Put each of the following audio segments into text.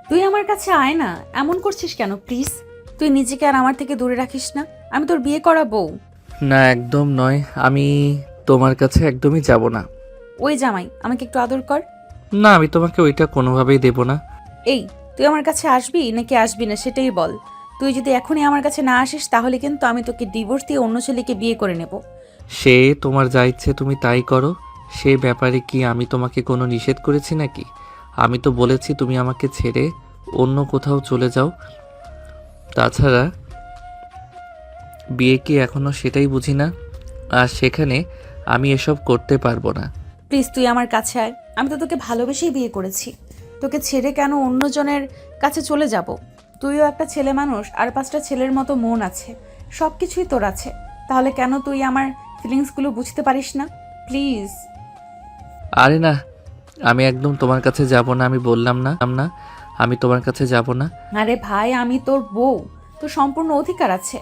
তুই আমার কাছে আয় না, এমন করছিস কেন প্লিজ? তুই নিজেকে আর আমার থেকে দূরে রাখিস না। আমি তোর বিয়ে করা বউ। না, একদম নয়। আমি তোমার কাছে একদমই যাব না। ওই জামাই, আমাকে একটু আদর কর। না, আমি তোমাকে ওইটা কোনোভাবেই দেব না। এই, তুই আমার কাছে আসবি নাকি আসবি না সেটাই বল। তুই যদি এখনই আমার কাছে না আসিস তাহলে কিন্তু আমি তোকে ডিভোর্স দিয়ে অন্য ছেলেকে বিয়ে করে নেব। সে তোমার যা ইচ্ছে তুমি তাই করো। সে ব্যাপারে কি আমি তোমাকে কোনো নিষেধ করেছি নাকি? আমি তো বলেছি তুমি আমাকে ছেড়ে অন্য কোথাও চলে যাও। তাছাড়া বিয়ে কি এখনো সেটাই বুঝি না, আর সেখানে আমি এসব করতে পারবো না। প্লিজ তুই আমার কাছে আয়। আমি তো তোকে ভালোবেসেই বিয়ে করেছি। তোকে ছেড়ে কেন অন্যজনের কাছে চলে যাব? তুইও একটা ছেলে মানুষ, আর 5টা ছেলের মতো মন আছে, সব কিছুই তোর আছে। তাহলে কেন তুই আমার ফিলিংসগুলো বুঝতে পারিস না? প্লিজ। আরে না, আমি একদম তোমার কাছে যাব না। আমি বললাম না না, আমি তোমার কাছে যাব না। আরে ভাই, আমি তোর বউ, তোর সম্পূর্ণ অধিকার আছে।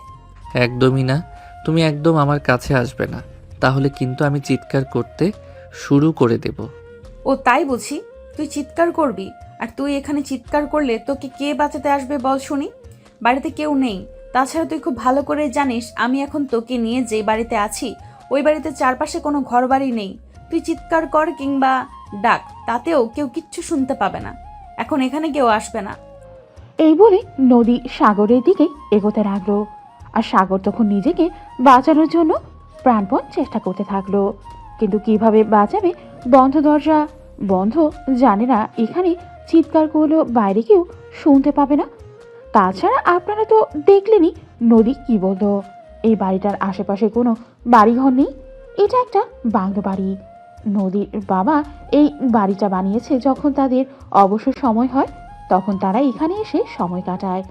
একদমই না। তুমি একদম আমার কাছে আসবে না, তাহলে কিন্তু আমি চিৎকার করতে শুরু করে দেব। ও তাই বুঝি? তুই চিৎকার করবি? আর তুই এখানে চিৎকার করলে তোকে কে বাঁচাতে আসবে বল শুনি? বাড়িতে কেউ নেই। তাছাড়া তুই খুব ভালো করে জানিস আমি এখন তোকে নিয়ে যে বাড়িতে আছি ওই বাড়িতে চারপাশে কোনো ঘর বাড়ি নেই। তুই চিৎকার কর কিংবা ডাক, তাতেও কেউ কিচ্ছু শুনতে পাবে না। এখন এখানে কেউ আসবে না। এই বলে নদী সাগরের দিকে এগোতে লাগলো। আর সাগর তখন নিজেকে বাঁচানোর জন্য প্রাণপণ চেষ্টা করতে থাকলো, কিন্তু কিভাবে বাঁচাবে? বন্ধ দরজা বন্ধ, জানে না এখানে চিৎকার করলেও বাইরে কেউ শুনতে পাবে না। তাছাড়া আপনারা তো দেখলেনই নদী কি বললো, এই বাড়িটার আশেপাশে কোনো বাড়িঘর নেই, এটা একটা বাংলো বাড়ি। নদীর বাবা এই বাড়িটা বানিয়েছে যখন তাদের অবসর সময় হয়, তখন তারা এখানে এসে সময় কাটায়।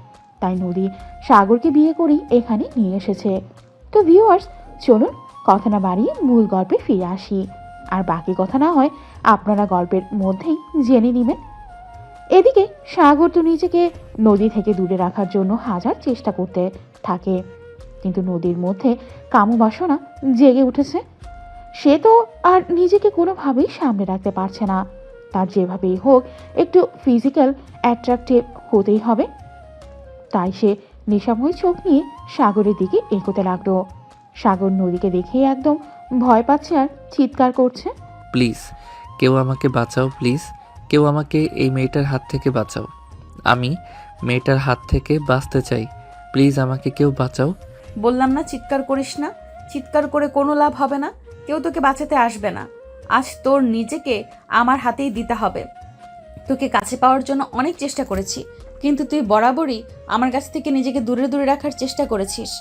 তাই নদী সাগরকে বিয়ে করেই এখানে নিয়ে এসেছে। তো ভিউয়ার্স, চলুন কথা না বাড়িয়ে মূল গল্পে ফিরে আসি, আর বাকি কথা না হয় আপনারা গল্পের মধ্যেই জেনে নেবেন। এদিকে সাগর তো নিজেকে নদী থেকে দূরে রাখার জন্য হাজার চেষ্টা করতে থাকে, কিন্তু নদীর মধ্যে কামবাসনা জেগে উঠেছে। সে তো আর নিজেকে কোনোভাবেই সামনে রাখতে পারছে না। তার যেভাবেই হোক একটু ফিজিক্যাল অ্যাট্রাকটিভ হতেই হবে। তাই সে নেশাময় চোখ নিয়ে সাগরের দিকে এগোতে লাগলো। সাগর নদীকে দেখেই একদম ভয় পাচ্ছে আর চিৎকার করছে। প্লিজ কেউ আমাকে বাঁচাও, প্লিজ কেউ আমাকে এই মেয়েটার হাত থেকে বাঁচাও। আমি মেয়েটার হাত থেকে বাঁচতে চাই, প্লিজ আমাকে কেউ বাঁচাও। বললাম না চিৎকার করিস না। চিৎকার করে কোনো লাভ হবে না। কেউ তোকে বাঁচাতে আসবে না। আজ তোর নিজেকে আমার হাতেই দিতে হবে। তোকে কাছে পাওয়ার জন্য অনেক চেষ্টা করেছি, কিন্তু তুই বরাবরই আমার কাছ থেকে নিজেকে দূরে দূরে রাখার চেষ্টা করেছিস।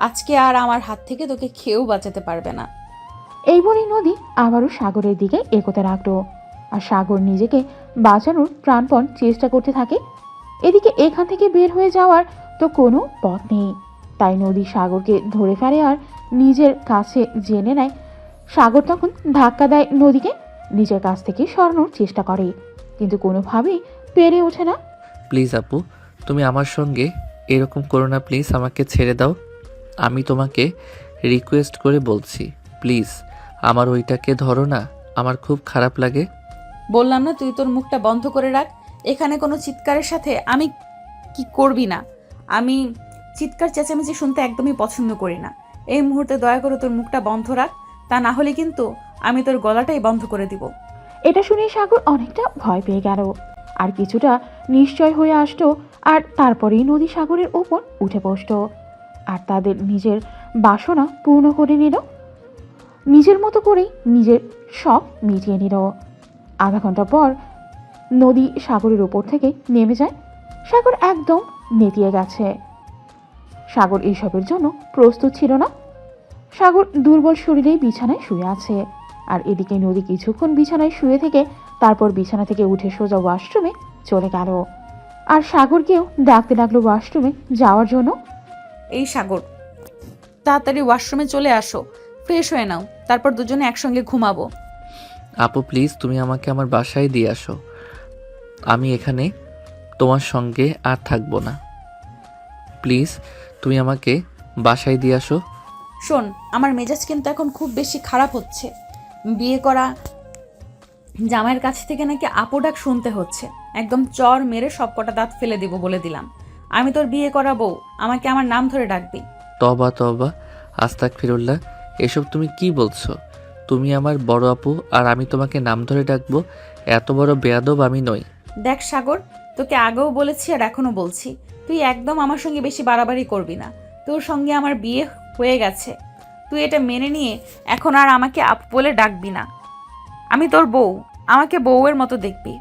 আজকে আর আমার হাত থেকে তোকে কেউ বাঁচাতে পারবে না। এই বলেই নদী আবারও সাগরের দিকে এগোতে লাগলো, আর সাগর নিজেকে বাঁচানোর প্রাণপণ চেষ্টা করতে থাকে। এদিকে এখান থেকে বের হয়ে যাওয়ার তো কোনো পথ নেই। তাই নদী সাগরকে ধরে ফেলে আর নিজের কাছে জেনে নেয়। সাগর তখন ধাক্কা দেয় নদীকে, নিজের কাছ থেকে সরানোর চেষ্টা করে, কিন্তু কোনোভাবেই পেরে ওঠে না। প্লিজ আপু, তুমি আমার সঙ্গে এরকম করো না, প্লিজ আমাকে ছেড়ে দাও। আমি তোমাকে রিকোয়েস্ট করে বলছি, প্লিজ আমার ওইটাকে ধরো না, আমার খুব খারাপ লাগে। বললাম না তুই তোর মুখটা বন্ধ করে রাখ। এখানে কোনো চিৎকারের সাথে আমি কি করবি না। আমি চিৎকার চেঁচামেচি শুনতে একদমই পছন্দ করি না। এই মুহূর্তে দয়া করে তোর মুখটা বন্ধ রাখ, তা না হলে কিন্তু আমি তোর গলাটাই বন্ধ করে দিব। এটা শুনে সাগর অনেকটা ভয় পেয়ে গেল, আর কিছুটা নিশ্চয় হয়ে আসতো। আর তারপরেই নদী সাগরের ওপর উঠে বসতো, আর তাদের নিজের বাসনা পূর্ণ করে নিল, নিজের মতো করেই নিজের শখ মিটিয়ে নিল। আধা ঘন্টা পর নদী সাগরের ওপর থেকে নেমে যায়। সাগর একদম নেতিয়ে গেছে। সাগর এইসবের জন্য প্রস্তুত ছিল না। সাগর দুর্বল শরীরেই বিছানায় শুয়ে আছে, আর এদিকে নদী কিছুক্ষণ বিছানায় শুয়ে থেকে তারপর বিছানা থেকে উঠে সোজা ওয়াশরুমে চলে গেল। আর সাগরকেও ডাকতে লাগলো ওয়াশরুমে যাওয়ার জন্য। এই সাগর, তাড়াতাড়ি ওয়াশরুমে চলে আসো, ফ্রেশ হয়ে নাও, তারপর দুজনে একসঙ্গে ঘুমাবো। আপু প্লিজ তুমি আমাকে আমার বাসায় দিয়ে আসো, আমি এখানে তোমার সঙ্গে আর থাকবো না। প্লিজ তুমি আমাকে বাসায় দিয়ে আসো। শোন, আমার মেজাজ কিন্তু এখন খুব বেশি খারাপ হচ্ছে। বিয়ে করা জামাইয়ের কাছ থেকে নাকি আপু ডাক শুনতে হচ্ছে। একদম চর মেরে সব কটা দাঁত ফেলে দিব বলে দিলাম। আমি তোর বিয়ে করা বউ, আমাকে আমার নাম ধরে ডাকবি। তবা তবা, আস্তাগফিরুল্লাহ, এসব তুমি কি বলছো? তুমি আমার বড় আপু আর আমি তোমাকে নাম ধরে ডাকবো? এত বড় বেয়াদব আমি নই। দেখ সাগর, তোকে আগেও বলেছি আর এখনো বলছি, তুই একদম আমার সঙ্গে বেশি বাড়াবাড়ি করবি না। তোর সঙ্গে আমার বিয়ে হয়ে গেছে, তুই এটা মেনে নিয়ে এখন আর আমাকে আপু বলে ডাকবি না। আমি তোর বউ, আমাকে বউয়ের মতো দেখবি,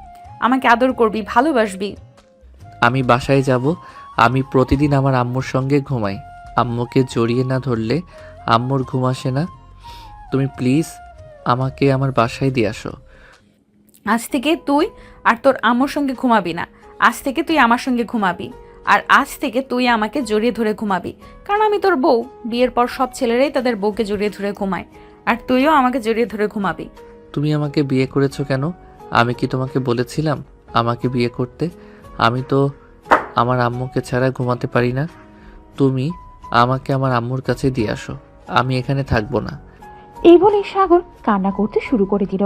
আমাকে আদর করবি, ভালোবাসবি। আমি বাসায় যাব। আমি প্রতিদিন আমার আম্মুর সঙ্গে ঘুমাই। আম্মুকে জড়িয়ে না ধরলে আম্মুর ঘুম আসে না। তুমি প্লিজ আমাকে আমার বাসায় দিয়ে আসো। আজ থেকে তুই আর তোর আম্মুর সঙ্গে ঘুমাবি না। আজ থেকে তুই আমার সঙ্গে ঘুমাবি, আর আজ থেকে তুই আমাকে জড়িয়ে ধরে ঘুমাবি, কারণ আমি তোর বউ। বিয়ের পর সব ছেলেরাই তাদের বউকে জড়িয়ে ধরে ঘুমায়, আর তুইও আমাকে জড়িয়ে ধরে ঘুমাবি। তুমি আমাকে বিয়ে করেছো কেন? আমি কি তোমাকে বলেছিলাম আমাকে বিয়ে করতে? আমি তো আমার আম্মুকে ছাড়া ঘুমাতে পারি না। তুমি আমাকে আমার আম্মুর কাছে দিয়ে আসো, আমি এখানে থাকবো না। এই বলে সাগর কান্না করতে শুরু করে দিল।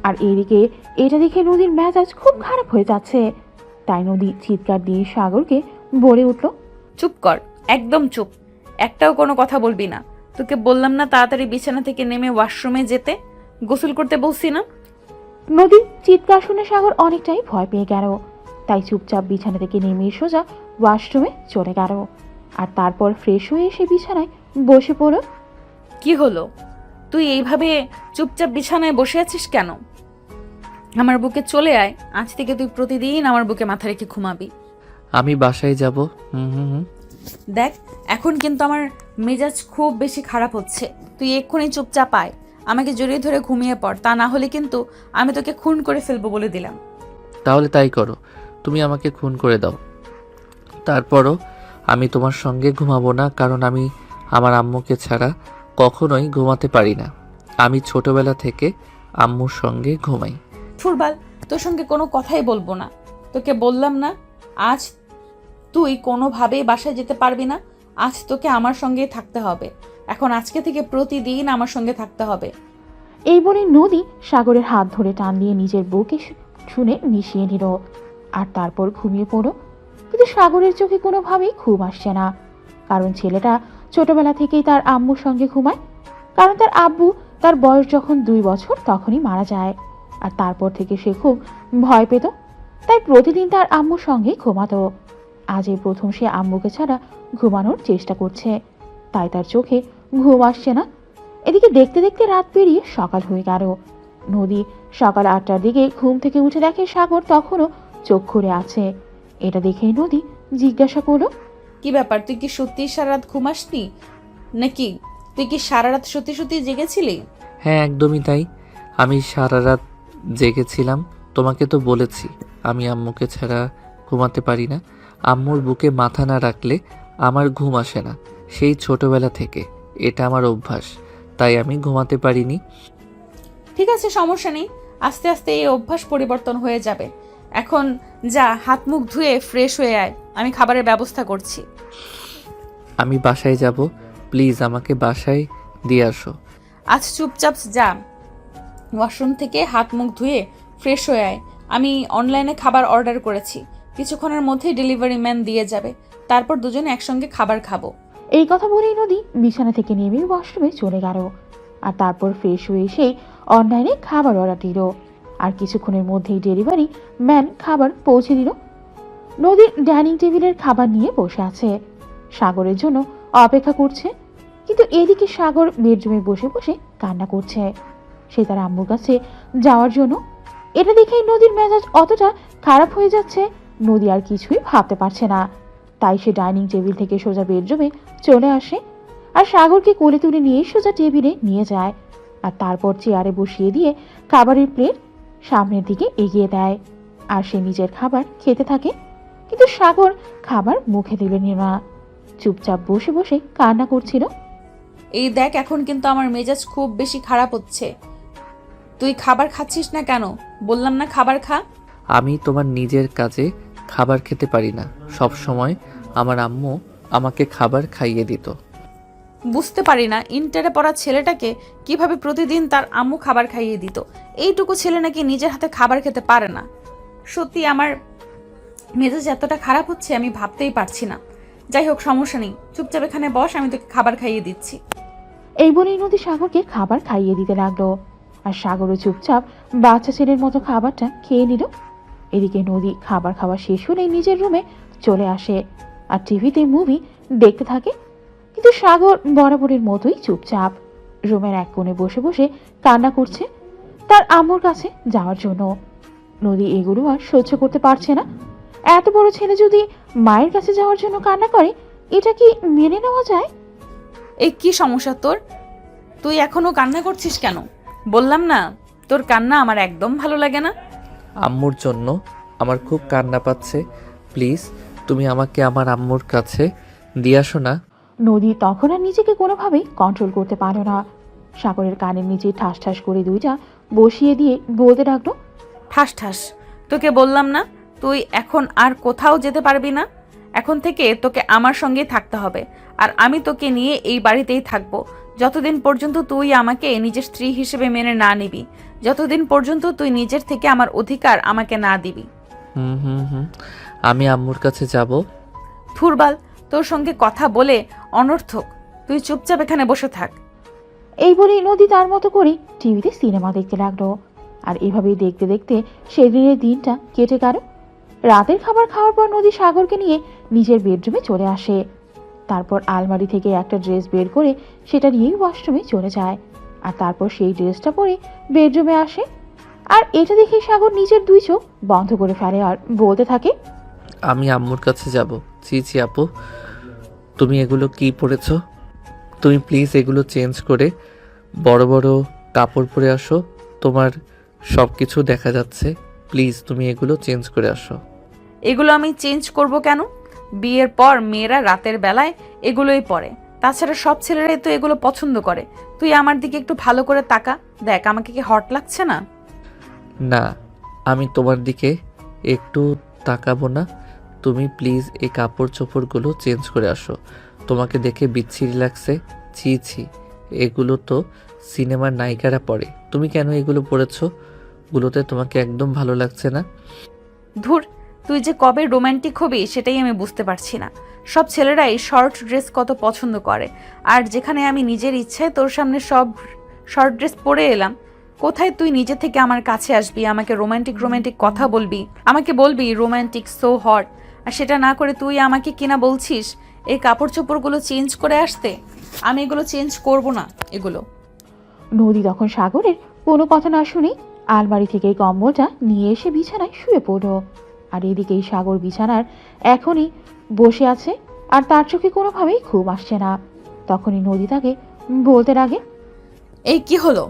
আর এদিকে এটা দেখে নদীর মেজাজ খুব খারাপ হয়ে যাচ্ছে। তাই নদী চিৎকার দিয়ে সাগরকে বলে উঠল, চুপ কর, একদম চুপ, একটাও কোনো কথা বলবি না। তোকে বললাম না তাড়াতাড়ি বিছানা থেকে নেমে ওয়াশরুমে যেতে? গোসল করতে বলছি না? নদীর চিৎকার শুনে সাগর অনেকটাই ভয় পেয়ে গেল। তাই চুপচাপ বিছানা থেকে নেমে সোজা ওয়াশরুমে চলে গেল। আর তারপর ফ্রেশ হয়ে এসে বিছানায় বসে পড়ল। কি হলো? তুই এইভাবে চুপচাপ বিছানায় বসে আছিস কেন? আমার বুকে চলে আয়, আজ থেকে তুই প্রতিদিন আমার বুকে মাথা রেখে ঘুমাবি। আমি বাসায় যাব। হুম। দেখ, এখন কিন্তু আমার মেজাজ খুব বেশি খারাপ হচ্ছে। তুই এক্ষুনি চুপচাপ আয়, আমাকে জড়িয়ে ধরে ঘুমিয়ে পড়, তা না হলে কিন্তু আমি তোকে খুন করে ফেলবো বলে দিলাম। তাহলে তাই করো, তুমি আমাকে খুন করে দাও। তারপরও আমি তোমার সঙ্গে ঘুমাবো না, কারণ আমি আমার আম্মুকে ছাড়া কখনোই ঘুমাতে পারি না। আমি ছোটবেলা থেকে আম্মুর সঙ্গে ঘুমাই। ফুরবাল, তোর সঙ্গে কোনো কথাই বলবো না। তোকে বললাম না, আজ তুই কোনোভাবেই বাসায় যেতে পারবি না। আজ তোকে আমার সঙ্গেই থাকতে হবে। এখন আজকে থেকে প্রতিদিন আমার সঙ্গে থাকতে হবে। এই বলে নদী সাগরের হাত ধরে টান দিয়ে নিজের বুকে শুনে মিশিয়ে নিল। আর তারপর ঘুমিয়ে পড়ল। কিন্তু সাগরের চোখে কোনোভাবেই ঘুম আসছে না, কারণ ছেলেটা ছোটবেলা থেকেই তার আম্মুর সঙ্গে ঘুমায়। কারণ তার আব্বু তার বয়স যখন 2 বছর তখনই মারা যায়। আর তারপর থেকে সে খুব ভয় পেত, তাই প্রতিদিন তার আম্মুর সঙ্গেই ঘুমাতো। আজ এই প্রথম সে আম্মুকে ছাড়া ঘুমানোর চেষ্টা করছে, তাই তার চোখে ঘুম আসছে না। এদিকে দেখতে দেখতে রাত পেরিয়ে সকাল হয়ে গেল। নদী সকাল 8টার দিকে ঘুম থেকে উঠে দেখে সাগর তখনও চোখ খুলে আছে। এটা দেখেই নদী জিজ্ঞাসা করলো, কি ব্যাপার, তুই কি সত্যি সারা রাত ঘুমাসনি নাকি? তুই কি সারা রাত সত্যি সত্যি জেগেছিলি? হ্যাঁ, একদমই তাই। আমি সারা রাত জেগেছিলাম। তোমাকে তো বলেছি আমি আম্মুকে ছাড়া ঘুমাতে পারি না। আম্মুর বুকে মাথা না রাখলে আমার ঘুম আসে না। সেই ছোটবেলা থেকে এটা আমার অভ্যাস, তাই আমি ঘুমাতে পারিনি। ঠিক আছে, সমস্যা নেই, আস্তে আস্তে এই অভ্যাস পরিবর্তন হয়ে যাবে। এখন যা, হাত মুখ ধুয়ে ফ্রেশ হয়ে আয়, আমি খাবারের ব্যবস্থা করছি। আমি বাসায় যাব, প্লিজ আমাকে বাসায় দিয়ে আসো। আজ চুপচাপ যা, ওয়াশরুম থেকে হাত মুখ ধুয়ে ফ্রেশ হয়ে আয়। আমি অনলাইনে খাবার অর্ডার করেছি, কিছুক্ষণের মধ্যেই ডেলিভারি ম্যান দিয়ে যাবে। তারপর দুজনে একসঙ্গে খাবার খাবো। এই কথা বলেই নদী বিছানা থেকে নেমে ওয়াশরুমে চলে গেল। আর তারপর ফ্রেশ হয়ে এসেই অনলাইনে খাবার অর্ডার দিল। আর কিছুক্ষণের মধ্যেই ডেলিভারি ম্যান খাবার পৌঁছে দিল। নদীর ডাইনিং টেবিলের খাবার নিয়ে বসে আছে, সাগরের জন্য অপেক্ষা করছে। কিন্তু এদিকে সাগর বেডরুমে বসে বসে কান্না করছে, সে তার আম্মুর কাছে যাওয়ার জন্য। এটা দেখেই নদীর মেজাজ অতটা খারাপ হয়ে যাচ্ছে, নদী আর কিছুই ভাবতে পারছে না। তাই সে ডাইনিং টেবিল থেকে সোজা বেডরুমে চলে আসে আর সাগরকে কোলে তুলে নিয়ে সোজা টেবিলে নিয়ে যায়। আর তারপর চেয়ারে বসিয়ে দিয়ে খাবারের প্লেট সামনের দিকে এগিয়ে দেয়। আর সে নিজের খাবার খেতে থাকে। কিন্তু সাগর খাবার মুখে দিলেন না, চুপচাপ বসে বসে কান্না করছিল। এই দেখ, এখন কিন্তু আমার মেজাজ খুব বেশি খারাপ হচ্ছে। তুই খাবার খাচ্ছিস না কেন? বললাম না খাবার খা। আমি তোমার নিজের কাজে খাবার খেতে পারি না। সব সময় আমার আম্মু আমাকে খাবার খাইয়ে দিত। বুঝতে পারি না, ইন্টারে পড়া ছেলেটাকে কিভাবে প্রতিদিন তার আম্মু খাবার খাইয়ে দিত। এইটুকু ছেলে নাকি নিজের হাতে খাবার খেতে পারে না। সত্যি আমার মেজাজ এতটা খারাপ হচ্ছে আমি ভাবতেই পারছি না। যাই হোক, সমস্যা নেই, চুপচাপ এখানে বস, আমি তোকে খাবার খাইয়ে দিচ্ছি। এই বলেই নদী সাগরকে খাবার খাইয়ে দিতে লাগলো। আর সাগরও চুপচাপ বাচ্চা ছেলের মতো খাবারটা খেয়ে নিল। এদিকে নদী খাবার খাওয়া শেষ হলেই নিজের রুমে চলে আসে আর টিভিতে মুভি দেখতে থাকে। কিন্তু সাগর বরাবরের মতোই চুপচাপ রুমের এক কোণে বসে বসে কান্না করছে তার আম্মুর কাছে যাওয়ার জন্য। নদী এগুলো আর সহ্য করতে পারছে না। এত বড় ছেলে যদি মায়ের কাছে যাওয়ার জন্য কান্না করে, এটা কি মেনে নেওয়া যায়? এই কি সমস্যা তোর? তুই এখনো কান্না করছিস কেন? বললাম না তোর কান্না আমার একদম ভালো লাগে না। আম্মুর জন্য আমার খুব কান্না পাচ্ছে, প্লিজ তুমি আমাকে আমার আম্মুর কাছে দিয়ে আসো না। নদী তখন আর নিজেকে কোনোভাবেই কন্ট্রোল করতে পারল না। সাগরের কানের নিচে ঠাস ঠাস করে দুইটা বসিয়ে দিয়ে বলতে লাগলো, ঠাস ঠাস, তোকে বললাম না তুই এখন আর কোথাও যেতে পারবি না। এখন থেকে তোকে আমার সঙ্গেই থাকতে হবে, আর আমি তোকে নিয়ে এই বাড়িতেই থাকবো যতদিন পর্যন্ত তুই আমাকে নিজের স্ত্রী হিসেবে মেনে না নিবি, যতদিন পর্যন্ত তুই নিজের থেকে আমার অধিকার আমাকে না দিবি। হুম হুম হুম আমি আম্মুর কাছে যাব। থুরবাল, তোর সঙ্গে কথা বলে অনর্থক, তুই চুপচাপ এখানে বসে থাক। এই বলে নদী তার মতো করে টিভিতে সিনেমা দেখতে লাগলো। আর এভাবেই দেখতে দেখতে সেদিনের দিনটা কেটে গেল। রাতের খাবার খাওয়ার পর নদী সাগরকে নিয়ে নিজের বেডরুমে চলে আসে। তারপর আলমারি থেকে একটা ড্রেস বের করে সেটা নিয়েই ওয়াশরুমে চলে যায়। আর তারপর সেই ড্রেসটা পরে বেডরুমে আসে। আর এটা দেখে সাগর নিজের দুই চোখ বন্ধ করে ফেলে আর বলতে থাকে, আমি আম্মুর কাছে যাব। জি জি আপু, তুমি এগুলো কি পরেছো? তুমি প্লিজ এগুলো চেঞ্জ করে বড় বড় কাপড় পরে আসো, তোমার সব কিছু দেখা যাচ্ছে, প্লিজ তুমি এগুলো চেঞ্জ করে আসো। এগুলো আমি চেঞ্জ করব কেন? বিয়ের পর মেয়েরা রাতের বেলায় এগুলোই পরে, তাছাড়া সব ছেলেরাই তো এগুলো পছন্দ করে। তুই আমার দিকে একটু ভালো করে তাকা, দেখ আমাকে কি হট লাগছে না? না, আমি তোমার দিকে একটু তাকাবো না, তুমি প্লিজ এই কাপড় চোপড়গুলো চেঞ্জ করে আসো, তোমাকে দেখে বিচ্ছিরি লাগছে। ছি ছি, এগুলো তো সিনেমার নায়িকারা পরে, তুমি কেন এগুলো পরেছো? গুলোতে তোমাকে একদম ভালো লাগছে না। ধুর, তুই যে কবে রোমান্টিক হবি সেটাই আমি বুঝতে পারছি না। সব ছেলেরাই শর্ট ড্রেস কত পছন্দ করে, আর যেখানে আমি নিজের ইচ্ছায় তোর সামনে সব শর্ট ড্রেস পরে এলাম, কোথায় তুই নিজে থেকে আমার কাছে আসবি, আমাকে রোমান্টিক রোমান্টিক কথা বলবি, আমাকে বলবি রোমান্টিক সো হট, আর সেটা না করে তুই আমাকে কিনা বলছিস এই কাপড় চোপড়গুলো চেঞ্জ করে আসতে। আমি এগুলো চেঞ্জ করব না এগুলো। নদী তখন সাগরের কোনো কথা না শুনে আলমারি থেকে এই কম্বলটা নিয়ে এসে বিছানায় শুয়ে পড়ল। আর এদিকেই সাগর বিছানার এখনই বসে আছে আর তার চোখে কোনোভাবেই ঘুম আসছে না। তখনই নদী তাকে বলতে লাগে, এই কি হলো?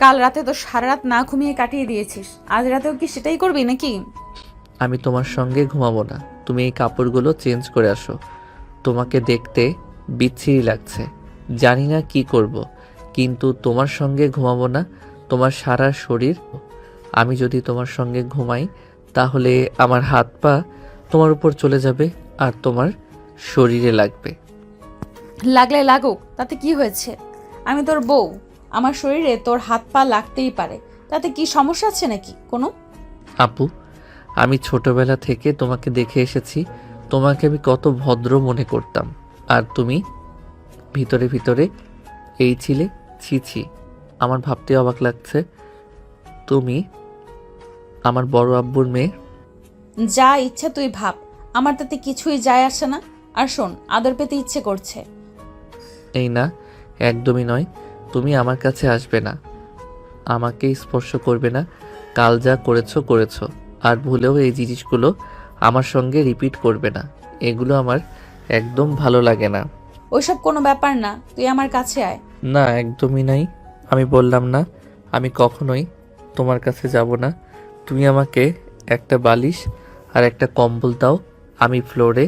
কাল রাতে তো সারা রাত না ঘুমিয়ে কাটিয়ে দিয়েছিস, আজ রাতেও কি সেটাই করবি নাকি? আমি তোমার সঙ্গে ঘুমাবো না, তুমি এই কাপড়গুলো চেঞ্জ করে আসো, তোমাকে দেখতে বিচ্ছিরি লাগছে, জানি না কি করব, কিন্তু তোমার সঙ্গে ঘুমাবো না। তোমার সারা শরীর, আমি যদি তোমার সঙ্গে ঘুমাই তাহলে আমার হাত পা তোমার উপর চলে যাবে আর তোমার শরীরে লাগবে। লাগলে লাগুক, তাতে কি হয়েছে? আমি তোর বউ, আমার শরীরে তোর হাত পা লাগতেই পারে, তাতে কি সমস্যা আছে নাকি কোনো? আপু, আমি ছোটবেলা থেকে তোমাকে দেখে এসেছি, তোমাকে আমি কত ভদ্র মনে করতাম, আর তুমি ভিতরে ভিতরে এই ছিলে। ছি ছি, আমার ভাবতে অবাক লাগছে, তুমি আমার বড় আব্বুর মেয়ে। যা ইচ্ছা তুই ভাব, আমার তাতে কিছুই যায় আসে না। আর শোন, আদর পেতে ইচ্ছে করছে। এই না, একদমই নয়, তুমি আমার কাছে আসবে না, আমাকে স্পর্শ করবে না, কাল যা করেছো করেছো, আর ভুলেও এই জিনিসগুলো আমার সঙ্গে রিপিট করবে না, এগুলো আমার একদম ভালো লাগে না। ওইসব কোনো ব্যাপার না, তুই আমার কাছে আয়। না, একদমই নাই, আমি বললাম না, আমি কখনোই তোমার কাছে যাব না। তুমি আমাকে একটা বালিশ আর একটা কম্বল দাও, আমি ফ্লোরে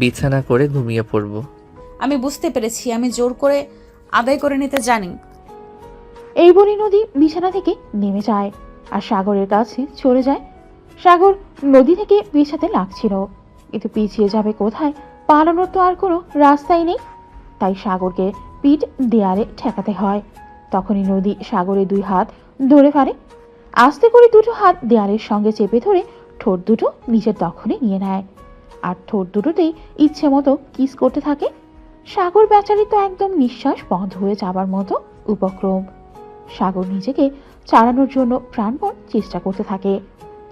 বিছানা করে ঘুমিয়ে পড়ব। আমি বুঝতে পেরেছি, আমি জোর করে আদায় করে নিতে জানি। এই বলে নদী বিছানা থেকে নেমে যায় আর সাগরের কাছে চলে যায়। সাগর নদী থেকে পেছাতে লাগছিল, কিন্তু পিছিয়ে যাবে কোথায়, পালানোর তো আর কোনো রাস্তাই নেই। তাই সাগরকে পিঠ দেয়ালে ঠেকাতে হয়। তখনই নদী সাগরের দুই হাত ধরে ফেলে, আস্তে করে দুটো হাত দেয়ালের সঙ্গে চেপে ধরে ঠোঁট দুটো নিজের দখলে নিয়ে নেয় আর ঠোঁট দুটোতেই ইচ্ছে মতো কিস করতে থাকে। সাগর বেচারি তো একদম নিঃশ্বাস বন্ধ হয়ে যাবার মতো উপক্রম। সাগর নিজেকে চালানোর জন্য প্রাণপণ চেষ্টা করতে থাকে,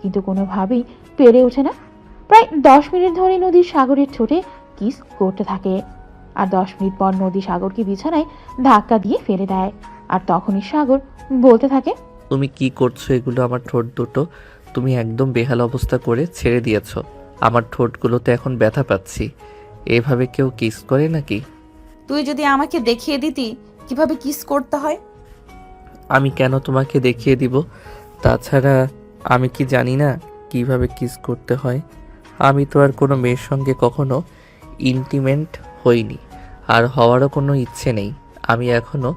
কিন্তু কোনোভাবেই পেরে ওঠে না। প্রায় 10 মিনিট ধরে নদী সাগরের ঠোঁটে কিস করতে থাকে, আর 10 মিনিট পর নদী সাগরকে বিছানায় ধাক্কা দিয়ে ফেলে দেয়। আর তখনই সাগর বলতে থাকে, তুমি কি করছো এগুলো? আমার ঠোঁট দুটো তুমি একদম বেহাল অবস্থা করে ছেড়ে দিয়েছো। আমার ঠোঁটগুলোতে এখন ব্যথা পাচ্ছি। এভাবে কেউ কিস করে নাকি? তুই যদি আমাকে দেখিয়ে দিতি কিভাবে কিস করতে হয়। আমি কেন তোমাকে দেখিয়ে দিব? তাছাড়া আমি কি জানি না কিভাবে কিস করতে হয়? আমি তো আর কোনো মেয়ের সঙ্গে কখনো ইন্টিমেন্ট হইনি, আর হওয়ারও কোনো ইচ্ছে নেই। আমি এখনো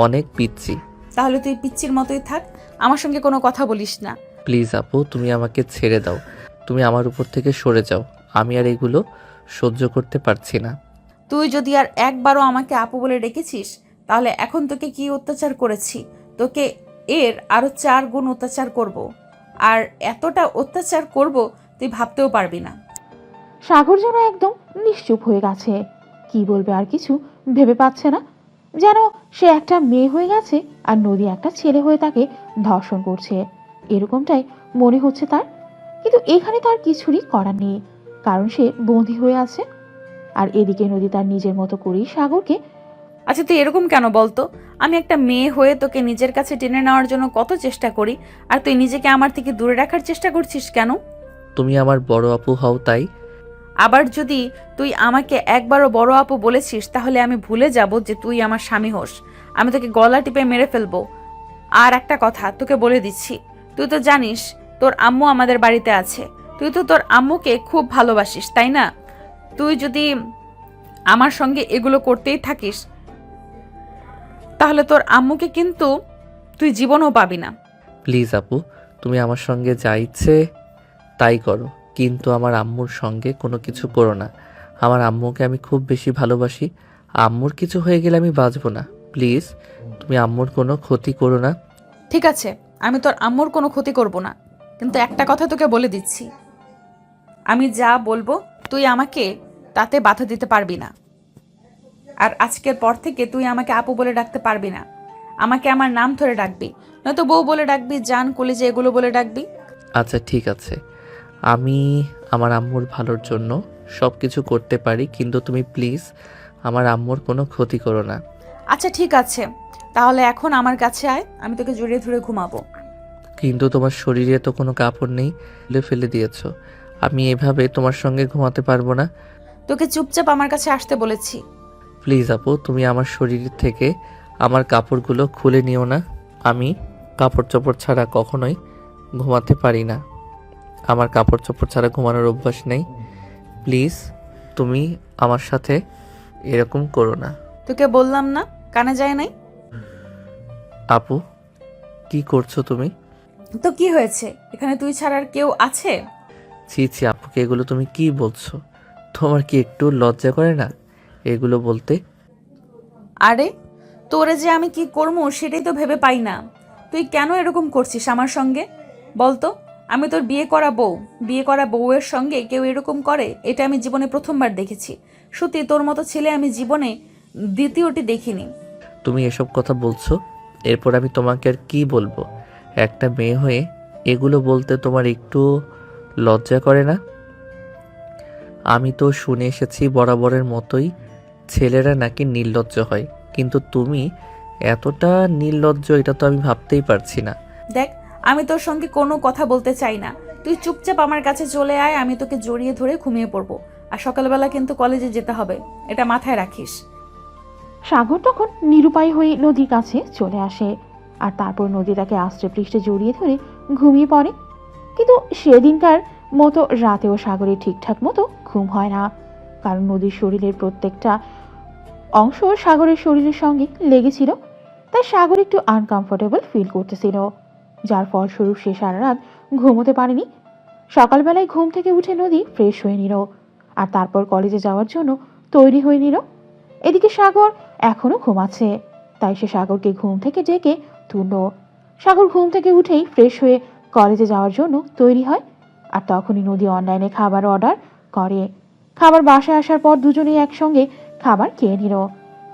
অনেক পিচ্ছি। তাহলে তুই পিচ্চির মতোই থাক, আমার সঙ্গে কোনো কথা বলিস না। প্লিজ আপু, তুমি আমাকে ছেড়ে দাও। তুমি আমার উপর থেকে সরে যাও। আমি আর এগুলো সহ্য করতে পারছি না। তুই যদি আর একবারও আমাকে আপু বলে ডেকেছিস, তাহলে এখন তোকে কি অত্যাচার করেছি, তোকে এর আরো 4 গুণ অত্যাচার করব। আর এতটা অত্যাচার করব তুই ভাবতেও পারবি না। সাগর যেন একদম নিশ্চুপ হয়ে গেছে। কি বলবে আর কিছু ভেবে পাচ্ছে না, যেন সে একটা মেয়ে হয়ে গেছে আর নদী একটা ছেলে হয়ে তাকে ধর্ষণ করছে, এরকমটাই মনে হচ্ছে তার। কিন্তু এখানে তার কিছুরই করার নেই, কারণ সে বন্দী হয়ে আছে। আর এদিকে নদী তার নিজের মতো করেই সাগরকে আচ্ছা তুই এরকম কেন বলতো? আমি একটা মেয়ে হয়ে তোকে নিজের কাছে টেনে নেওয়ার জন্য কত চেষ্টা করি, আর তুই নিজেকে আমার থেকে দূরে রাখার চেষ্টা করছিস কেন? তুমি আমার বড় আপু হও তাই। আবার যদি তুই আমাকে একবারও বড় আপু বলেছিস, তাহলে আমি ভুলে যাব যে তুই আমার স্বামী হোস। আমি তোকে গলা টিপে মেরে ফেলবো। আর একটা কথা তোকে বলে দিচ্ছি, তুই তো জানিস তোর আম্মু আমাদের বাড়িতে আছে। তুই তো তোর আম্মুকে খুব ভালোবাসিস, তাই না? তুই যদি আমার সঙ্গে এগুলো করতেই থাকিস, তাহলে তোর আম্মুকে কিন্তু তুই জীবনও পাবি না। প্লিজ আপু, তুমি আমার সঙ্গে যা ইচ্ছে তাই করো, কিন্তু আমার আম্মুর সঙ্গে কোনো কিছু করো না। আমার আম্মুকে আমি খুব বেশি ভালোবাসি। আম্মুর কিছু হয়ে গেলে আমি বাঁচবো না। প্লিজ তুমি আম্মুর কোনো ক্ষতি করো না। ঠিক আছে, আমি তোর আম্মুর কোনো ক্ষতি করব না, কিন্তু একটা কথা তোকে বলে দিচ্ছি, আমি যা বলবো তুই আমাকে তাতে বাধা দিতে পারবি না। আর আজকের পর থেকে তুই আমাকে আপু বলে ডাকতে পারবি না। আমাকে আমার নাম ধরে ডাকবি, নয়তো বউ বলে ডাকবি, জান, কলেজে, এগুলো বলে ডাকবি। আচ্ছা ঠিক আছে, আমি আমার আম্মুর ভালোর জন্য সব কিছু করতে পারি, কিন্তু তুমি প্লিজ আমার আম্মুর কোনো ক্ষতি করো না। আচ্ছা ঠিক আছে, তাহলে এখন আমার কাছে আয়, আমি তোকে জড়িয়ে ধরে ঘুমাবো। কিন্তু তোমার শরীরে তো কোনো কাপড় নেই, খুলে ফেলে দিয়েছো। আমি এভাবে তোমার সঙ্গে ঘুমাতে পারবো না। তোকে চুপচাপ আমার কাছে আসতে বলেছি। প্লিজ আপু, তুমি আমার শরীর থেকে আমার কাপড়গুলো খুলে নিও না। আমি কাপড় চোপড় ছাড়া কখনোই ঘুমাতে পারি না। আমার কাপড় চোপড় ছাড়া ঘুমানোর অভ্যাস নেই। প্লিজ তুমি আমার সাথে এরকম করো না। তোকে বললাম না, কানে যায় নাই? আপু, কি করছো তুমি? তো কি হয়েছে, এখানে তুই ছাড়া আর কেউ আছে? ছি ছি আপুকে, এগুলো তুমি কি বলছো? তোমার কি একটু লজ্জা করে না এগুলো বলতে? আরে তোরে যে আমি কি করবো সেটাই তো ভেবে পাই না। তুই কেন এরকম করছিস আমার সঙ্গে বলতো? আমি তোর বিয়ে করা বউয়ের সঙ্গে কেউ এরকম করে, এটা আমি জীবনে প্রথমবার দেখেছি। সত্যি তোর মতো ছেলে আমি জীবনে দ্বিতীয়টি দেখিনি। তুমি এসব কথা বলছো, এরপর আমি তোমাকে আর কি বলবো? একটা মেয়ে হয়ে এগুলো বলতে তোমার একটু লজ্জা করে না? আমি তো শুনে এসেছি বরাবরের মতোই ছেলেরা নাকি নির্লজ্জ হয়, কিন্তু তুমি এতটা নির্লজ্জ এটা তো আমি ভাবতেই পারছি না। দেখ, আমি তোর সঙ্গে কোনো কথা বলতে চাই না। তুই চুপচাপ আমার কাছে চলে আয়, আমি তোকে জড়িয়ে ধরে ঘুমিয়ে পড়বো। আর সকালবেলা কিন্তু কলেজে যেতে হবে, এটা মাথায় রাখিস। সাগর তখন নিরুপায় হয়ে নদীর কাছে চলে আসে, আর তারপর নদী তাকে আশ্রে পৃষ্ঠে জড়িয়ে ধরে ঘুমিয়ে পড়ে। কিন্তু সেদিনকার মতো রাতেও সাগরের ঠিকঠাক মতো ঘুম হয় না, কারণ নদীর শরীরের প্রত্যেকটা অংশ সাগরের শরীরের সঙ্গে লেগেছিল। তাই সাগর একটু আনকমফোর্টেবল ফিল করতেছিল, যার ফলস্বরূপ সে সারা রাত ঘুমোতে পারেনি। সকালবেলায় ঘুম থেকে উঠে নদী ফ্রেশ হয়ে নিল, আর তারপর কলেজে যাওয়ার জন্য তৈরি হয়ে নিল। এদিকে সাগর এখনো ঘুমাচ্ছে, তাই সে সাগরকে ঘুম থেকে ডেকে তুলল। সাগর ঘুম থেকে উঠেই ফ্রেশ হয়ে কলেজে যাওয়ার জন্য তৈরি হয়, আর তখনই নদী অনলাইনে খাবার অর্ডার করে। খাবার বাসায় আসার পর দুজনেই একসঙ্গে খাবার খেয়ে নিল।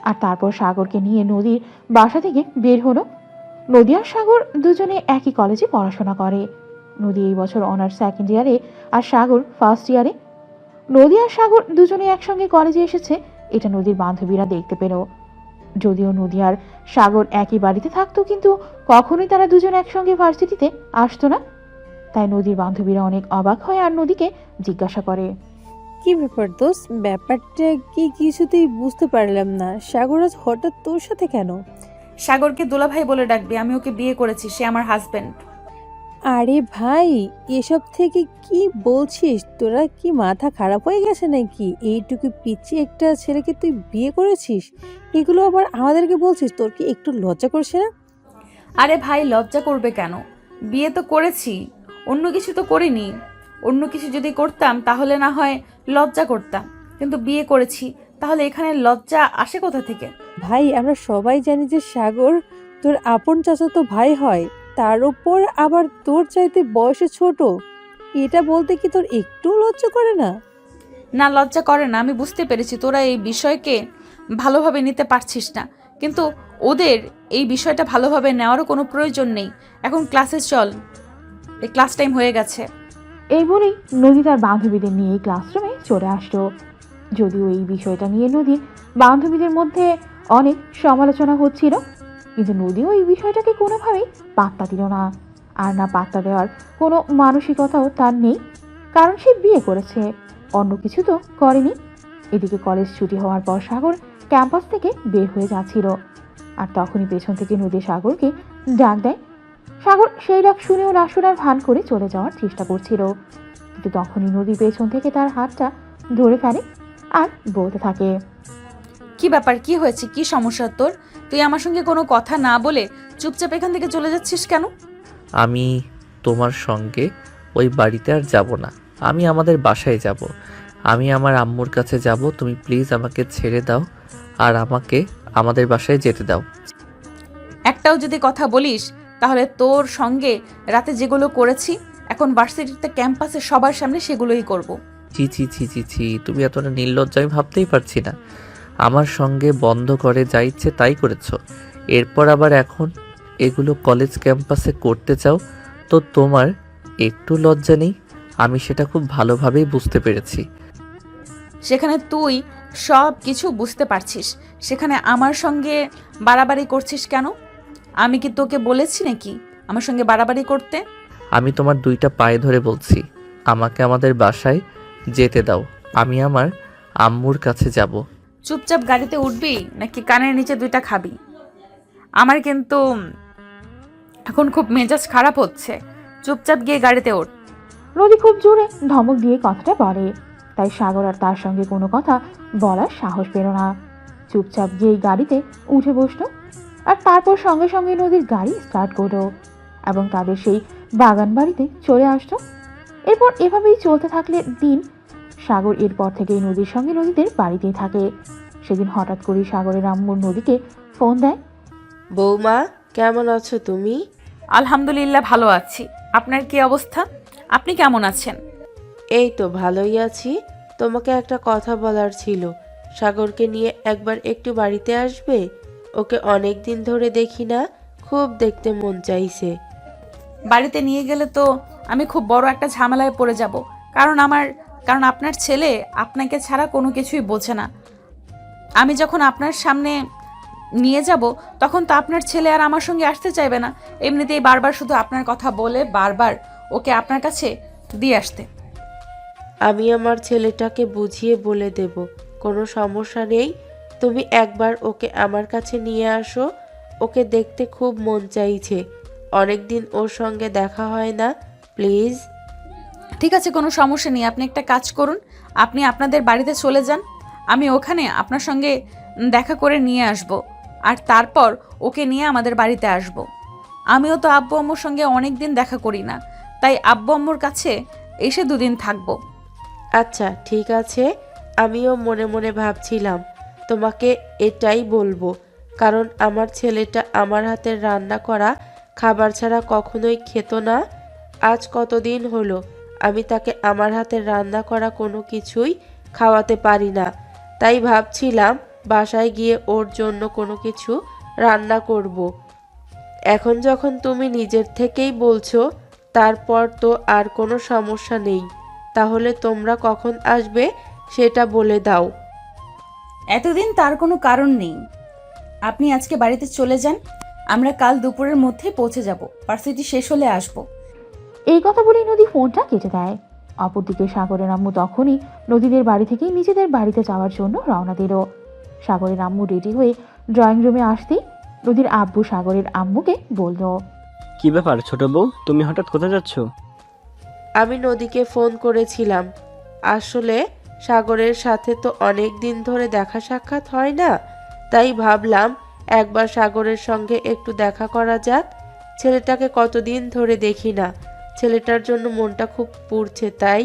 আর তারপর সাগরকে নিয়ে নদীর বাসা থেকে বের হলো। নদী আর সাগর দুজনে একই কলেজে পড়াশোনা করে। নদী এই বছর অনার্স সেকেন্ড ইয়ারে আর সাগর ফার্স্ট ইয়ারে। নদী আর সাগর দুজনে একসঙ্গে কলেজে এসেছে এটা নদীর বান্ধবীরা দেখতে পেল। যদিও নদী আর সাগর একই বাড়িতে থাকতো, কিন্তু কখনোই তারা দুজন একসঙ্গে ভার্সিটিতে আসতো না। তাই নদীর বান্ধবীরা অনেক অবাক হয় আর নদীকে জিজ্ঞাসা করে, কি ব্যাপার দোস্ত? ব্যাপারটা কি কিছুতেই বুঝতে পারলাম না। সাগর আজ হঠাৎ তোর সাথে কেন? সাগরকে দুলাভাই বলে ডাকবি, আমি ওকে বিয়ে করেছি, সে আমার হাজবেন্ড। আরে ভাই, এসব থেকে কি বলছিস? তোরা কি মাথা খারাপ হয়ে গেছে নাকি? এইটুকু পিচ্ছি একটা ছেলেকে তুই বিয়ে করেছিস, এগুলো আবার আমাদেরকে বলছিস? তোর কি একটু লজ্জা করছে না? আরে ভাই, লজ্জা করবে কেন? বিয়ে তো করেছি, অন্য কিছু তো করিনি। অন্য কিছু যদি করতাম তাহলে না হয় লজ্জা করতাম, কিন্তু বিয়ে করেছি, তাহলে এখানে লজ্জা আসে কোথা থেকে? ভাই, আমরা সবাই জানি যে সাগর তোর আপন চাচাতো ভাই হয়, তার উপর আবার তোর চাইতে বয়সে ছোট। এটা বলতে কি তোর একটু লজ্জা করে না? না, লজ্জা করে না। আমি বুঝতে পেরেছি তোরা এই বিষয়কে ভালোভাবে নিতে পারছিস না, কিন্তু ওদের এই বিষয়টা ভালোভাবে নেওয়ারও কোনো প্রয়োজন নেই। এখন ক্লাসে চল, এই ক্লাস টাইম হয়ে গেছে। এই বলেই নদী তার বান্ধবীদের নিয়ে ক্লাসরুমে চলে আসলো। যদিও এই বিষয়টা নিয়ে নদীর বান্ধবীদের মধ্যে অনেক সমালোচনা হচ্ছিল, কিন্তু নদীও এই বিষয়টাকে কোনোভাবেই পাত্তা দিল না। আর না পাত্তা দেওয়ার কোনো মানসিকতাও তার নেই, কারণ সে বিয়ে করেছে, অন্য কিছু তো করেনি। এদিকে কলেজ ছুটি হওয়ার পর সাগর ক্যাম্পাস থেকে বের হয়ে যাচ্ছিল, আর তখনই পেছন থেকে নদী সাগরকে ডাক দেয়। সাগর সেই ডাক শুনেও না শোনার ভান করে চলে যাওয়ার চেষ্টা করছিল, কিন্তু তখনই নদী পেছন থেকে তার হাতটা ধরে ফেলে আর বলতে থাকে, কি ব্যাপার, কি হয়েছে, কি সমস্যা তোর? তুই আমার সঙ্গে কোনো কথা না বলে চুপচাপ এখান থেকে চলে যাচ্ছিস কেন? আমি তোমার সঙ্গে ওই বাড়িতে আর যাব না। আমি আমাদের বাসায় যাব। আমি আমার আম্মুর কাছে যাব। তুমি প্লিজ আমাকে ছেড়ে দাও আর আমাকে আমাদের বাসায় যেতে দাও। একটাও যদি কথা বলিস তাহলে তোর সঙ্গে রাতে যেগুলো করেছি এখন ভার্সিটিতে ক্যাম্পাসে সবার সামনে সেগুলোই করব। ছি ছি ছি ছি ছি, তুমি এতটা নির্লজ্জ আমি ভাবতেই পারছি না। আমার সঙ্গে বন্ধ করে যা ইচ্ছে তাই করেছো, এরপর আবার এখন এগুলো কলেজ ক্যাম্পাসে করতে চাও? তো তোমার একটু লজ্জা নেই? আমি সেটা খুব ভালোভাবেই বুঝতে পেরেছি। সেখানে তুই সব কিছু বুঝতে পারছিস, সেখানে আমার সঙ্গে বাড়াবাড়ি করছিস কেন? আমি কি তোকে বলেছি নাকি আমার সঙ্গে বাড়াবাড়ি করতে? আমি তোমার দুইটা পায়ে ধরে বলছি, আমাকে আমাদের বাসায় যেতে দাও। আমি আমার আম্মুর কাছে যাব। চুপচাপ গাড়িতে উঠবি নাকি কানের নিচে দুইটা খাবি? আমার কিন্তু এখন খুব মেজাজ খারাপ হচ্ছে, চুপচাপ গিয়ে গাড়িতে ওঠ। নদী খুব জোরে ধমক দিয়ে কথাটা বলে। তাই সাগর আর তার সঙ্গে কোনো কথা বলার সাহস পেল না, চুপচাপ গিয়ে গাড়িতে উঠে বসলো। আর তারপর সঙ্গে সঙ্গে নদীর গাড়ি স্টার্ট করলো এবং তাদের সেই বাগান বাড়িতে চলে আসলো। এরপর এভাবেই চলতে থাকলে দিন। সাগর এরপর থেকেই নদীর সঙ্গে নদীদের বাড়িতেই থাকে। সেদিন হঠাৎ করেই সাগরের আম্মুর নদীকে ফোন দেয়। বৌমা, কেমন আছো তুমি? আলহামদুলিল্লাহ, ভালো আছি। আপনার কি অবস্থা? আপনি কেমন আছেন? এই তো ভালোই আছি। তোমাকে একটা কথা বলার ছিল। সাগরকে নিয়ে একবার একটু বাড়িতে আসবে? ওকে অনেক দিন ধরে দেখি না, খুব দেখতে মন চাইছে। বাড়িতে নিয়ে গেলে তো আমি খুব বড় একটা ঝামেলায় পড়ে যাব, কারণ আপনার ছেলে আপনাকে ছাড়া কোনো কিছুই বোঝে না। আমি যখন আপনার সামনে নিয়ে যাব তখন তো আপনার ছেলে আর আমার সঙ্গে আসতে চাইবে না, এমনিতেই বারবার শুধু আপনার কথা বলে বারবার ওকে আপনার কাছে দিয়ে আসতে। আমি আমার ছেলেটাকে বুঝিয়ে বলে দেব, কোনো সমস্যা নেই। তুমি একবার ওকে আমার কাছে নিয়ে আসো, ওকে দেখতে খুব মন চাইছে। অনেক দিন ওর সঙ্গে দেখা হয় না, প্লিজ। ঠিক আছে, কোনো সমস্যা নেই। আপনি একটা কাজ করুন, আপনি আপনাদের বাড়িতে চলে যান, আমি ওখানে আপনার সঙ্গে দেখা করে নিয়ে আসব, আর তারপর ওকে নিয়ে আমাদের বাড়িতে আসব। আমিও তো আব্বু আম্মুর সঙ্গে অনেক দিন দেখা করি না, তাই আব্বু আম্মুর কাছে এসে দুদিন থাকবো। আচ্ছা ঠিক আছে, আমিও মনে মনে ভাবছিলাম তোমাকে এটাই বলবো, কারণ আমার ছেলেটা আমার হাতের রান্না করা খাবার ছাড়া কখনোই খেত না। আজ কতদিন হলো আমি তাকে আমার হাতের রান্না করা কোনো কিছুই খাওয়াতে পারি না। তাই ভাবছিলাম বাসায় গিয়ে ওর জন্য কোনো কিছু রান্না করব। এখন যখন তুমি নিজের থেকেই বলছো, তারপর তো আর কোনো সমস্যা নেই। তাহলে তোমরা কখন আসবে সেটা বলে দাও। এতদিন তার কোনো কারণ নেই। আপনি আজকে বাড়িতে চলে যান, আমরা কাল দুপুরের মধ্যে পৌঁছে যাব। ভার্সিটি শেষ হলে আসবো। এই কথা বলেই নদী ফোনটা কেটে দেয়। অপরদিকে সাগরের আম্মু তখনই নদীদের বাড়ি থেকে নিজেদের বাড়িতে যাওয়ার জন্য রওনা দিল। সাগরের আম্মু রেডি হয়ে ড্রয়িং রুমে আসতেই নদীর আব্বু সাগরের আম্মুকে বলল, কি ব্যাপার ছোট বউ, তুমি হঠাৎ কোথায় যাচ্ছ? আমি নদীকে ফোন করেছিলাম। আসলে সাগরের সাথে তো অনেক দিন ধরে দেখা সাক্ষাৎ হয় না, তাই ভাবলাম একবার সাগরের সঙ্গে একটু দেখা করা যাক। ছেলেটাকে কতদিন ধরে দেখি না, ছেলেটার জন্য মনটা খুব পুড়ছে। তাই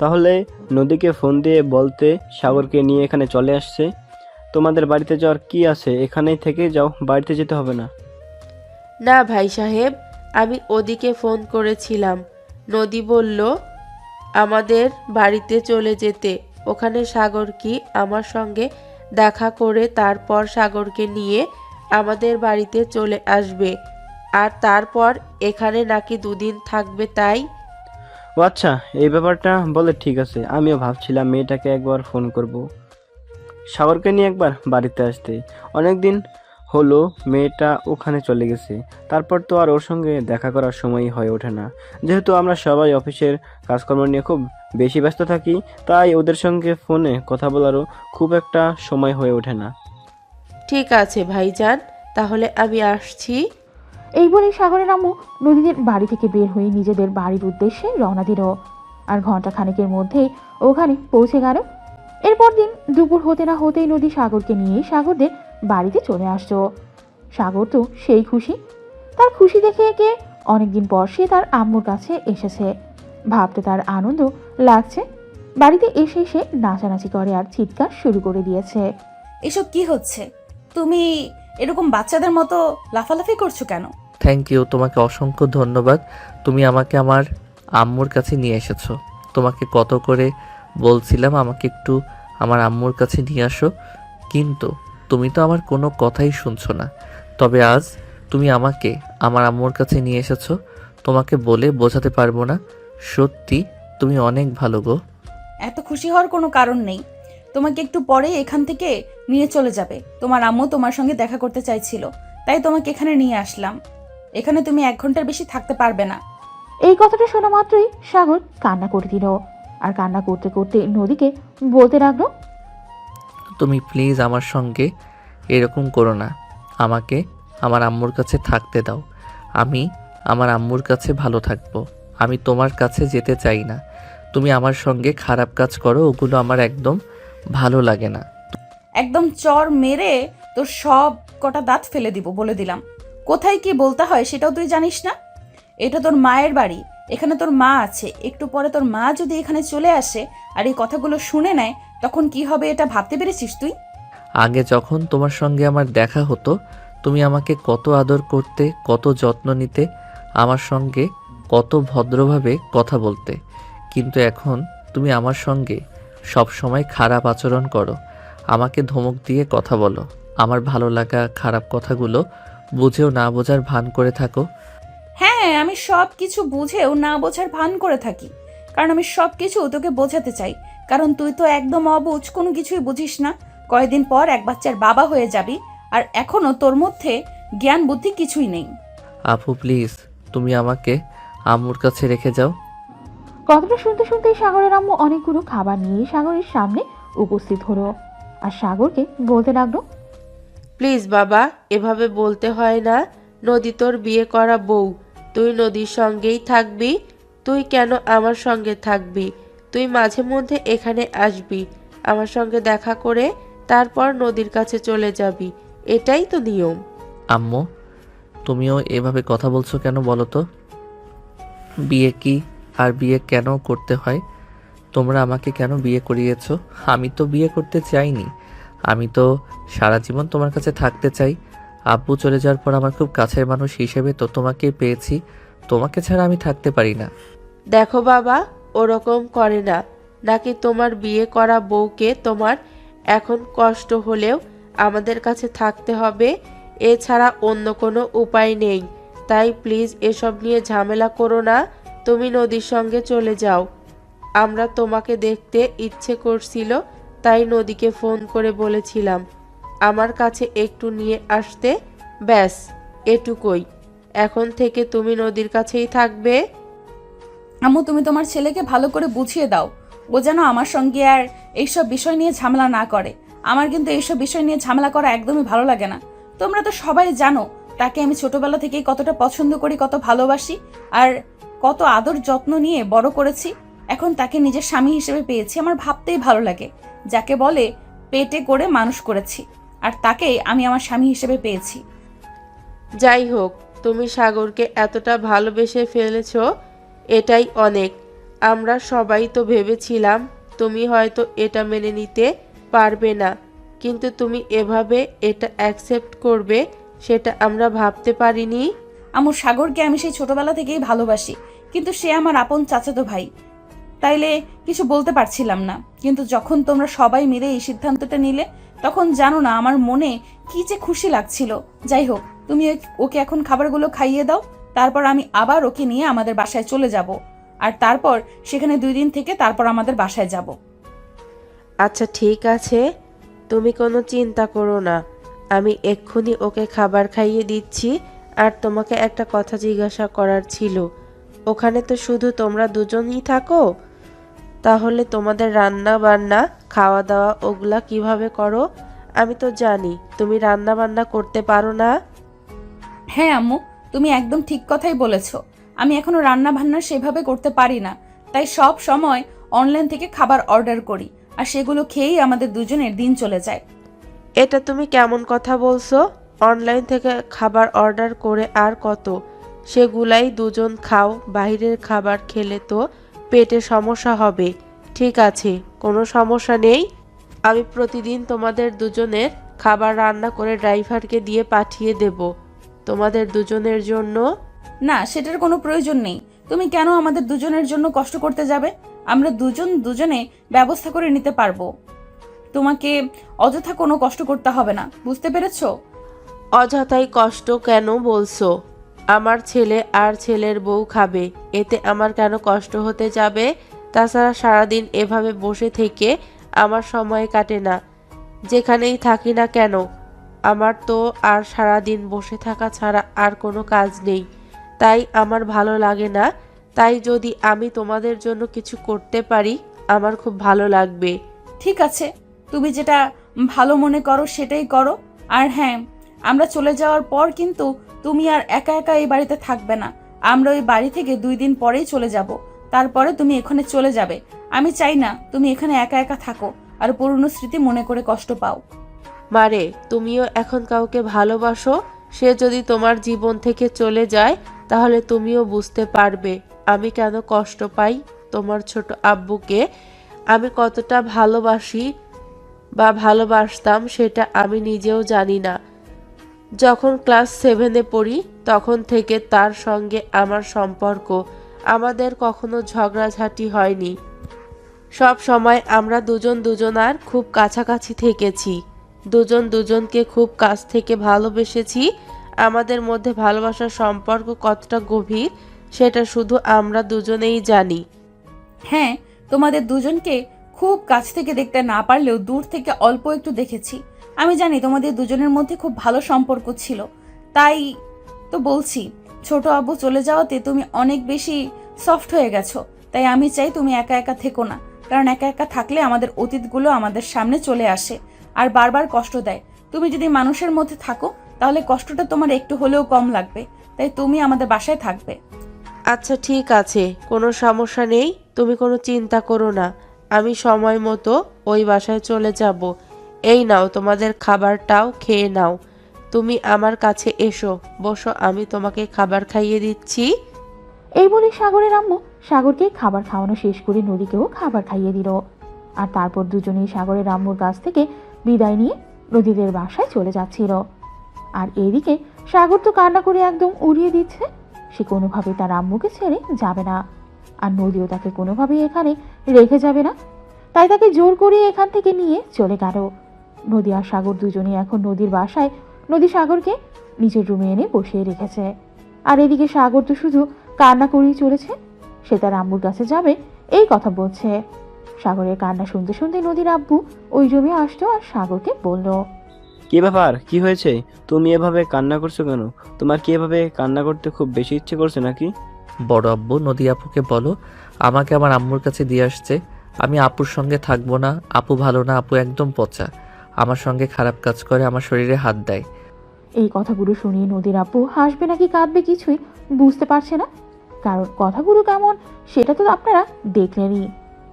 তাহলে নদীকে ফোন দিয়ে বলতে সাগরকে নিয়ে এখানে চলে আসছে। তোমাদের বাড়িতে যাওয়ার কি আছে, এখানেই থেকে যাও, বাড়িতে যেতে হবে না। না ভাই সাহেব, আমি ওদিকে ফোন করেছিলাম। নদী বলল আমাদের বাড়িতে চলে যেতে। ওখানে সাগর কি আমার সঙ্গে দেখা করে তারপর সাগরকে নিয়ে আমাদের বাড়িতে চলে আসবে, আর তারপর এখানে নাকি 2 দিন থাকবে। তাই ও আচ্ছা, এই ব্যাপারটা বলে ঠিক আছে। আমিও ভাবছিলাম মেয়েটাকে একবার ফোন করব, সাগরকে নিয়ে একবার বাড়িতে আসতে। অনেকদিন হলো মেয়েটা ওখানে চলে গেছে, তারপর তো আর ওর সঙ্গে দেখা করার সময়ই হয়ে ওঠে না। যেহেতু আমরা সবাই অফিসের কাজকর্ম নিয়ে খুব বেশি ব্যস্ত থাকি, তাই ওদের সঙ্গে ফোনে কথা বলারও খুব একটা সময় হয়ে ওঠে না। ঠিক আছে ভাইজান, তাহলে আমি আসছি। এই বলেই সাগরের আম্মু নদীদের বাড়ি থেকে বের হয়ে নিজেদের বাড়ির উদ্দেশ্যে রওনা দিল। আর ঘন্টা খানেকের মধ্যেই ওখানে পৌঁছে গেল। এরপর দিন দুপুর হতে না হতেই নদী সাগরকে নিয়ে সাগরদের বাড়িতে চলে আসলো। সাগর তো সেই খুশি। তার খুশি দেখে একে অনেকদিন পর সে তার আম্মুর কাছে এসেছে। ভাবতে তার আনন্দ লাগছে। বাড়িতে এসে সে নাচানাচি করে আর চিৎকার শুরু করে দিয়েছে। এসব কি হচ্ছে? তুমি এরকম বাচ্চাদের মতো লাফালাফি করছো কেন? থ্যাংক ইউ, তোমাকে অসংখ্য ধন্যবাদ। তুমি আমাকে আমার আম্মুর কাছে নিয়ে এসেছো। তোমাকে কত করে বলছিলাম আমাকে একটু আমার আম্মুর কাছে নিয়ে আসো, কিন্তু তুমি তো আমার কোনো কথাই শুনছো না। তবে আজ তুমি আমাকে আমার আম্মুর কাছে নিয়ে এসেছো, তোমাকে বলে বোঝাতে পারবো না। সত্যি তুমি অনেক ভালো গো। এত খুশি হওয়ার কোনো কারণ নেই। তোমাকে একটু পরে এখান থেকে নিয়ে চলে যাবে। তোমার আম্মু তোমার সঙ্গে দেখা করতে চাইছিল, তাই তোমাকে এখানে নিয়ে আসলাম। এখানে তুমি 1 ঘন্টার বেশি থাকতে পারবে না। এই কথাটা শোনা মাত্রই সাগর কান্না করে দিল। আর কান্না করতে করতে নদীকে বলতে লাগলো, তুমি প্লিজ আমার সঙ্গে এরকম করো না। আমাকে আমার আম্মুর কাছে থাকতে দাও। আমি আমার আম্মুর কাছে ভালো থাকবো। আমি তোমার কাছে যেতে চাই না। তুমি আমার সঙ্গে খারাপ কাজ করো, ওগুলো আমার একদম ভালো লাগে না। একদম চর মেরে তোর সব কটা দাঁত ফেলে দিব বলে দিলাম। কোথায় কি বলতে হয় সেটাও তুই জানিস না? এটা তোর মায়ের বাড়ি, এখানে তোর মা আছে। একটু পরে তোর মা যদি এখানে চলে আসে আর এই কথাগুলো শুনে নেয়, তখন কি হবে এটা ভাবতে পেরেছিস তুই? আগে যখন তোমার সঙ্গে আমার দেখা হতো, তুমি আমাকে কত আদর করতে, কত যত্ন নিতে, আমার সঙ্গে কত ভদ্রভাবে কথা বলতে। কিন্তু এখন তুমি আমার সঙ্গে সব সময় খারাপ আচরণ করো, আমাকে ধমক দিয়ে কথা বলো, আমার ভালো লাগা খারাপ কথাগুলো বুঝেও না বোঝার ভান করে থাকো। হ্যাঁ, আমি সব কিছু বুঝেও না বোঝার ভান করে থাকি, কারণ আমি সব কিছু তোকে বোঝাতে চাই। কারণ তুই তো একদম অবুঝ, কোনো কিছুই বুঝিস না। কয়েকদিন পর এক বাচ্চার বাবা হয়ে যাবি, আর এখনো তোর মধ্যে জ্ঞান বুদ্ধি কিছুই নেই। আপু প্লিজ, তুমি আমাকে আম্মুর কাছে রেখে যাও। কথাটা শুনতে শুনতেই সাগরের আম্মু অনেকগুলো খাবার নিয়ে সাগরের সামনে উপস্থিত হলো। আর সাগরকে বলতে লাগলো, প্লিজ বাবা, এভাবে বলতে হয় না। নদী তোর বিয়ে করা বউ, তুই নদীর সঙ্গেই থাকবি। তুই কেন আমার সঙ্গে থাকবি? তুই মাঝে মধ্যে এখানে আসবি, আমার সঙ্গে দেখা করে তারপর নদীর কাছে চলে যাবি। এটাই তো নিয়ম। আম্মু, তুমিও এভাবে কথা বলছো কেন বলো তো? বিয়ে কি আর বিয়ে কেন করতে হয়? তোমরা আমাকে কেন বিয়ে করিয়েছো? আমি তো বিয়ে করতে চাইনি। আমি তো সারা জীবন তোমার কাছে থাকতে চাই। আব্বু চলে যাওয়ার পর আমার খুব কাছের মানুষ হিসেবে তো তোমাকে পেয়েছি। তোমাকে ছাড়া আমি থাকতে পারি না। দেখো বাবা, ওরকম করে না। নাকি তোমার বিয়ে করা বউকে তোমার এখন কষ্ট হলেও আমাদের কাছে থাকতে হবে, এছাড়া অন্য কোনো উপায় নেই। তাই প্লিজ এসব নিয়ে ঝামেলা করো না। তুমি নদীর সঙ্গে চলে যাও। আমরা তোমাকে দেখতে ইচ্ছে করছিল, তাই নদীকে ফোন করে বলেছিলাম আমার কাছে একটু নিয়ে আসতে। ব্যাস, এটুকুই। এখন থেকে তুমি নদীর কাছেই থাকবে। আম্মু, তুমি তোমার ছেলেকে ভালো করে বুঝিয়ে দাও, ও যেন আমার সঙ্গে আর এইসব বিষয় নিয়ে ঝামেলা না করে। আমার কিন্তু এইসব বিষয় নিয়ে ঝামেলা করা একদমই ভালো লাগে না। তোমরা তো সবাই জানো তাকে আমি ছোটবেলা থেকেই কতটা পছন্দ করি, কত ভালোবাসি, আর কত আদর যত্ন নিয়ে বড় করেছি। এখন তাকে নিজের স্বামী হিসেবে পেয়েছি, আমার ভাবতেই ভালো লাগে। যাকে বলে পেটে করে মানুষ করেছি, আর তাকেই আমি আমার স্বামী হিসেবে পেয়েছি। যাই হোক, তুমি সাগরকে এতটা ভালোবেসে ফেলেছো, এটাই অনেক। আমরা সবাই তো ভেবেছিলাম তুমি হয়তো এটা মেনে নিতে পারবে না, কিন্তু তুমি এভাবে এটা অ্যাকসেপ্ট করবে সেটা আমরা ভাবতে পারিনি। আমার সাগরকে আমি সেই ছোটবেলা থেকেই ভালোবাসি, কিন্তু সে আমার আপন চাচাতো ভাই, তাইলে কিছু বলতে পারছিলাম না। কিন্তু যখন তোমরা সবাই মিলে এই সিদ্ধান্তটা নিলে, তখন জানো না আমার মনে কি যে খুশি লাগছিল। যাই হোক, তুমি ওকে এখন খাবারগুলো খাইয়ে দাও, তারপর আমি আবার ওকে নিয়ে আমাদের বাসায় চলে যাব, আর তারপর সেখানে 2 দিন থেকে তারপর আমাদের বাসায় যাব। আচ্ছা ঠিক আছে, তুমি কোনো চিন্তা করো না। আমি এক্ষুনি ওকে খাবার খাইয়ে দিচ্ছি। আর তোমাকে একটা কথা জিজ্ঞাসা করার ছিল, ওখানে তো শুধু তোমরা দুজনই থাকো, তাহলে তোমাদের রান্না বান্না খাওয়া দাওয়া ওগুলা কিভাবে করো? আমি তো জানি তুমি রান্না বান্না করতে পারো না। হ্যাঁ আম্মু, তুমি একদম ঠিক কথাই বলেছ। আমি এখনো রান্না বান্না সেভাবে করতে পারি না, তাই সব সময় অনলাইন থেকে খাবার অর্ডার করি, আর সেগুলো খেয়েই আমাদের দুজনের দিন চলে যায়। এটা তুমি কেমন কথা বলছো? অনলাইন থেকে খাবার অর্ডার করে আর কত? সেগুলাই দুজন খাও। বাইরের খাবার খেলে তো পেটে সমস্যা হবে। ঠিক আছে, কোনো সমস্যা নেই। আমি প্রতিদিন তোমাদের দুজনের খাবার রান্না করে ড্রাইভারকে দিয়ে পাঠিয়ে দেব তোমাদের দুজনের জন্য। না, সেটার কোনো প্রয়োজন নেই। তুমি কেন আমাদের দুজনের জন্য কষ্ট করতে যাবে? আমরা দুজনে ব্যবস্থা করে নিতে পারবো। তোমাকে অযথা কোনো কষ্ট করতে হবে না, বুঝতে পেরেছো? অযথাই কষ্ট কেন বলছো? আমার ছেলে আর ছেলের বউ খাবে, এতে আমার কেন কষ্ট হতে যাবে? তাছাড়া সারাদিন এভাবে বসে থেকে আমার সময় কাটে না, যেখানেই থাকি না কেন। আমার তো আর সারাদিন বসে থাকা ছাড়া আর কোনো কাজ নেই, তাই আমার ভালো লাগে না। তাই যদি আমি তোমাদের জন্য কিছু করতে পারি আমার খুব ভালো লাগবে। ঠিক আছে, তুমি যেটা ভালো মনে করো সেটাই করো। আর হ্যাঁ, আমরা চলে যাওয়ার পর কিন্তু তুমি আর একা একা এই বাড়িতে থাকবে না। আমরা ওই বাড়ি থেকে 2 দিন পরেই চলে যাব, তারপরে তুমি এখানে চলে যাবে। আমি চাই না তুমি এখানে একা একা থাকো আর পুরনো স্মৃতি মনে করে কষ্ট পাও। মারে, তুমিও এখন কাউকে ভালোবাসো, সে যদি তোমার জীবন থেকে চলে যায় তাহলে তুমিও বুঝতে পারবে আমি কেন কষ্ট পাই। তোমার ছোট আব্বুকে আমি কতটা ভালোবাসি বা ভালোবাসতাম সেটা আমি নিজেও জানি না। যখন ক্লাস 7-এ পড়ি তখন থেকে তার সঙ্গে আমার সম্পর্ক, আমাদের কখনো ঝগড়াঝাটি হয়নি। সব সময় আমরা দুজন দুজনার খুব কাছাকাছি থেকেছি, দুজন দুজনকে খুব কাছ থেকে ভালোবেসেছি। আমাদের মধ্যে ভালোবাসার সম্পর্ক কতটা গভীর সেটা শুধু আমরা দুজনেই জানি। হ্যাঁ, তোমাদের দুজনকে খুব কাছ থেকে দেখতে না পারলেও দূর থেকে অল্প একটু দেখেছি। আমি জানি তোমাদের দুজনের মধ্যে খুব ভালো সম্পর্ক ছিল, তাই তো বলছি। ছোট আব্বু চলে যাওয়াতে তুমি অনেক বেশি সফট হয়ে গেছো, তাই আমি চাই তুমি একা একা থেকো না। কারণ একা একা থাকলে আমাদের অতীতগুলো আমাদের সামনে চলে আসে আর বারবার কষ্ট দেয়। তুমি যদি মানুষের মধ্যে থাকো তাহলে কষ্টটা তোমার একটু হলেও কম লাগবে, তাই তুমি আমাদের বাসায় থাকবে। আচ্ছা ঠিক আছে, কোনো সমস্যা নেই, তুমি কোনো চিন্তা করো না। আমি সময় মতো ওই বাসায় চলে যাব। এই নাও তোমাদের খাবারটাও খেয়ে নাও। তুমি আমার কাছে এসো, বসো, আমি তোমাকে খাবার খাইয়ে দিচ্ছি। এই বলে সাগরের আম্মু সাগরকে খাবার খাওয়ানো শেষ করে নদীকেও খাবার খাইয়ে দিল। আর তারপর দুজনেই সাগরের আম্মুর কাছ থেকে বিদায় নিয়ে নদীদের বাসায় চলে যাচ্ছিল। আর এদিকে সাগর তো কান্না করে একদম উড়িয়ে দিচ্ছে, সে কোনোভাবে তার আম্মুকে ছেড়ে যাবে না। আর নদীও তাকে কোনোভাবেই এখানে রেখে যাবে না, তাই তাকে জোর করে এখান থেকে নিয়ে চলে গেল। নদী আর সাগর দুজনেই এখন নদীর বাসায়। নদী সাগরকে নিজের রুমে এনে বসিয়ে রেখেছে, আর এদিকে সাগর তো শুধু কান্না করেই চলেছে। সে তার আম্মুর কাছে যাবে এই কথা বলছে। সাগরের কান্না শুনতে শুনতে নদীর আব্বু ওই রুমে আসলো আর সাগরকে বলল, কি ব্যাপার, কি হয়েছে? তুমি এভাবে কান্না করছো কেন? তোমার কি এভাবে কান্না করতে খুব বেশি ইচ্ছে করছে নাকি? বড় আব্বু নদী আপুকে বলো আমাকে আমার আম্মুর কাছে দিয়ে আসছে। আমি আপুর সঙ্গে থাকবো না, আপু ভালো না, আপু একদম পচা, আমার সঙ্গে খারাপ কাজ করে, আমার শরীরে হাত দেয়। এই কথাগুলো শুনিয়ে নদীর আব্বু হাসবে নাকি কাঁদবে কিছুই বুঝতে পারছে না, কারণ কথাগুলো কেমন সেটা তো আপনারা দেখলেনই।